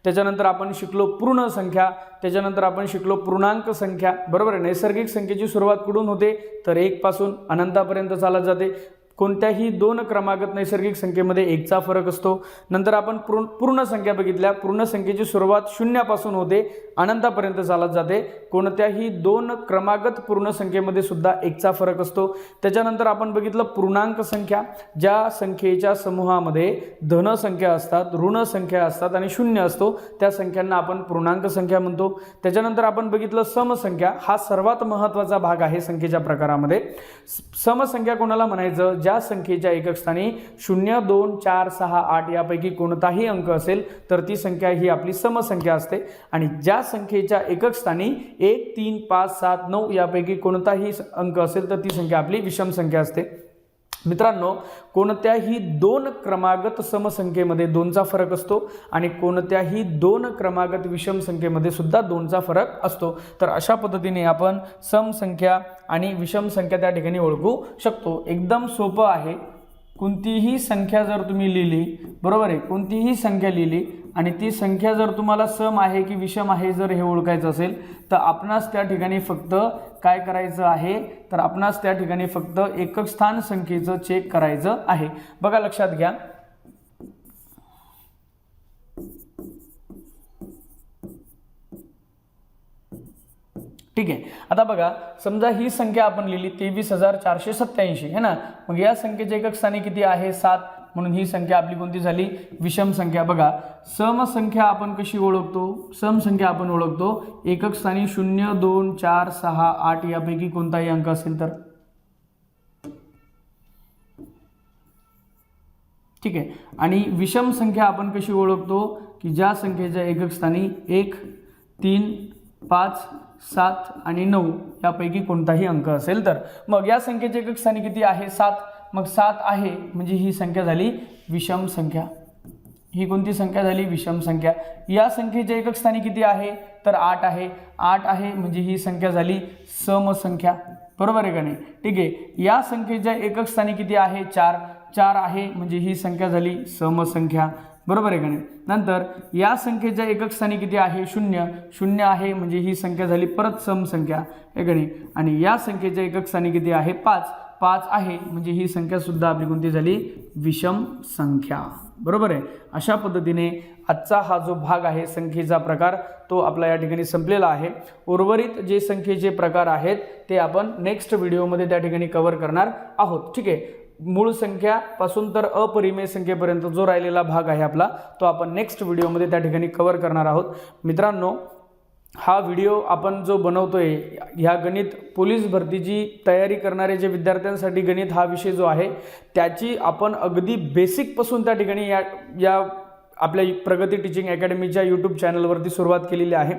त्याच्यानंतर आपण शिकलो पूर्ण संख्या, त्याच्यानंतर आपण शिकलो पूर्णांक संख्या. बरोबर आहे, नैसर्गिक संख्येची सुरुवात कुठून होते, तर 1 पासून अनंतापर्यंत चालत जाते. कोणत्याही 2 क्रमागत नैसर्गिक संख्येमध्ये 1चा फरक असतो. नंतर आपण पूर्ण संख्या बघितल्या, पूर्ण संख्येची सुरुवात 0 पासून होते, अनंतापर्यंत चालत जाते. कोणत्याही 2 क्रमागत पूर्ण संख्येमध्ये सुद्धा 1चा फरक असतो. त्याच्यानंतर आपण बघितलं पूर्णांक संख्या, ज्या संख्येच्या समूहामध्ये धन संख्या असतात, ऋण संख्या असतात आणि 0 असतो, त्या संख्यांना आपण पूर्णांक संख्या म्हणतो. त्याच्यानंतर आपण बघितलं समसंख्या, हा सर्वात महत्त्वाचा भाग आहे संख्येच्या प्रकारामध्ये. समसंख्या कोणाला म्हणायचं, ज्या संख्येच्या एकक स्थानी 0, 2, 4, 6, 8 यापैकी कोणताही अंक असेल तर ती संख्या ही आपली समसंख्या असते. आणि ज्या संख्येच्या एकक स्थानी 1, 3, 5, 7, 9 यापैकी कोणताही अंक असेल तर ती संख्या आपली विषम संख्या असते. मित्रांनो, कोणत्याही 2 क्रमागत समसंख्येमध्ये 2चा फरक असतो आणि कोणत्याही 2 क्रमागत विषम संख्येमध्ये सुद्धा 2चा फरक असतो. तर अशा पद्धतीने आपण समसंख्या आणि विषम संख्या त्या ठिकाणी ओळखू शकतो. एकदम सोपं आहे. कोणतीही संख्या जर तुम्ही लिहिली, बरोबर आहे, कोणतीही संख्या लिहिली आणि ती संख्या जर तुम्हाला सम आहे की विषम आहे जर हे ओळखायचं असेल तर आपणास त्या ठिकाणी फक्त काय करायचं आहे, तर आपणास त्या ठिकाणी फक्त एकक स्थान संख्येचं चेक करायचं आहे. बघा, लक्षात घ्या, ठीक आहे. आता बघा, समजा ही संख्या आपण लिहिली 23,487 है ना. मग या संख्येचे एकक स्थानी किती आहे, 7, म्हणून ही संख्या आपली कोणती झाली, विषम संख्या. बघा, समसंख्या आपण कशी ओळखतो, समसंख्या आपण ओळखतो एकक स्थानी 0, 2, 4, 6, 8 यापैकी कोणताही अंक असेल तर. ठीक आहे. आणि विषम संख्या आपण कशी ओळखतो, की ज्या संख्येच्या एकक स्थानी 1, 3, 5, 7 आणि 9 यापैकी कोणताही अंक असेल तर. मग या संख्येचे एकक स्थानी किती आहे, 7. मग 7 आहे म्हणजे ही संख्या झाली विषम संख्या. ही कोणती संख्या झाली, विषम संख्या. या संख्येच्या एकक स्थानी किती आहे, तर 8 आहे. 8 आहे म्हणजे ही संख्या झाली समसंख्या. बरोबर आहे का नाही. ठीक आहे. या संख्येच्या एकक स्थानी किती आहे, 4. 4 आहे म्हणजे ही संख्या झाली समसंख्या. बरोबर आहे का नाही. नंतर या संख्येच्या एकक स्थानी किती आहे, 0. 0 आहे म्हणजे ही संख्या झाली परत समसंख्या आहे का नाही. आणि या संख्येच्या एकक स्थानी किती आहे, 5. 5 आहे म्हणजे ही संख्या सुद्धा आपली कोणती झाली, विषम संख्या. बरोबर आहे. अशा पद्धतीने आजचा हा जो भाग आहे संख्येचा प्रकार तो आपला या ठिकाणी संपलेला आहे. उर्वरित जे संख्येचे प्रकार आहेत ते आपण नेक्स्ट व्हिडिओमध्ये त्या ठिकाणी कव्हर करणार आहोत. ठीक आहे. मूळ संख्यापासून तर अपरिमेय संख्येपर्यंत जो राहिलेला भाग आहे आपला तो आपण नेक्स्ट व्हिडिओमध्ये त्या ठिकाणी कव्हर करणार आहोत. मित्रांनो, हा व्हिडिओ आपण जो बनवतोय ह्या गणित पोलीस भरतीची तयारी करणारे जे विद्यार्थ्यांसाठी गणित हा विषय जो आहे त्याची आपण अगदी बेसिकपासून त्या ठिकाणी या आपल्या प्रगती टीचिंग अकॅडमीच्या यूट्यूब चॅनलवरती सुरुवात केलेली आहे.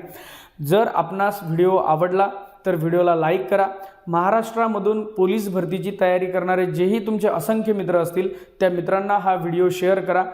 जर आपणास व्हिडिओ आवडला तर व्हिडिओला लाईक करा. महाराष्ट्रामधून पोलीस भरतीची तयारी करणारे जेही तुमचे असंख्य मित्र असतील त्या मित्रांना हा व्हिडिओ शेअर करा.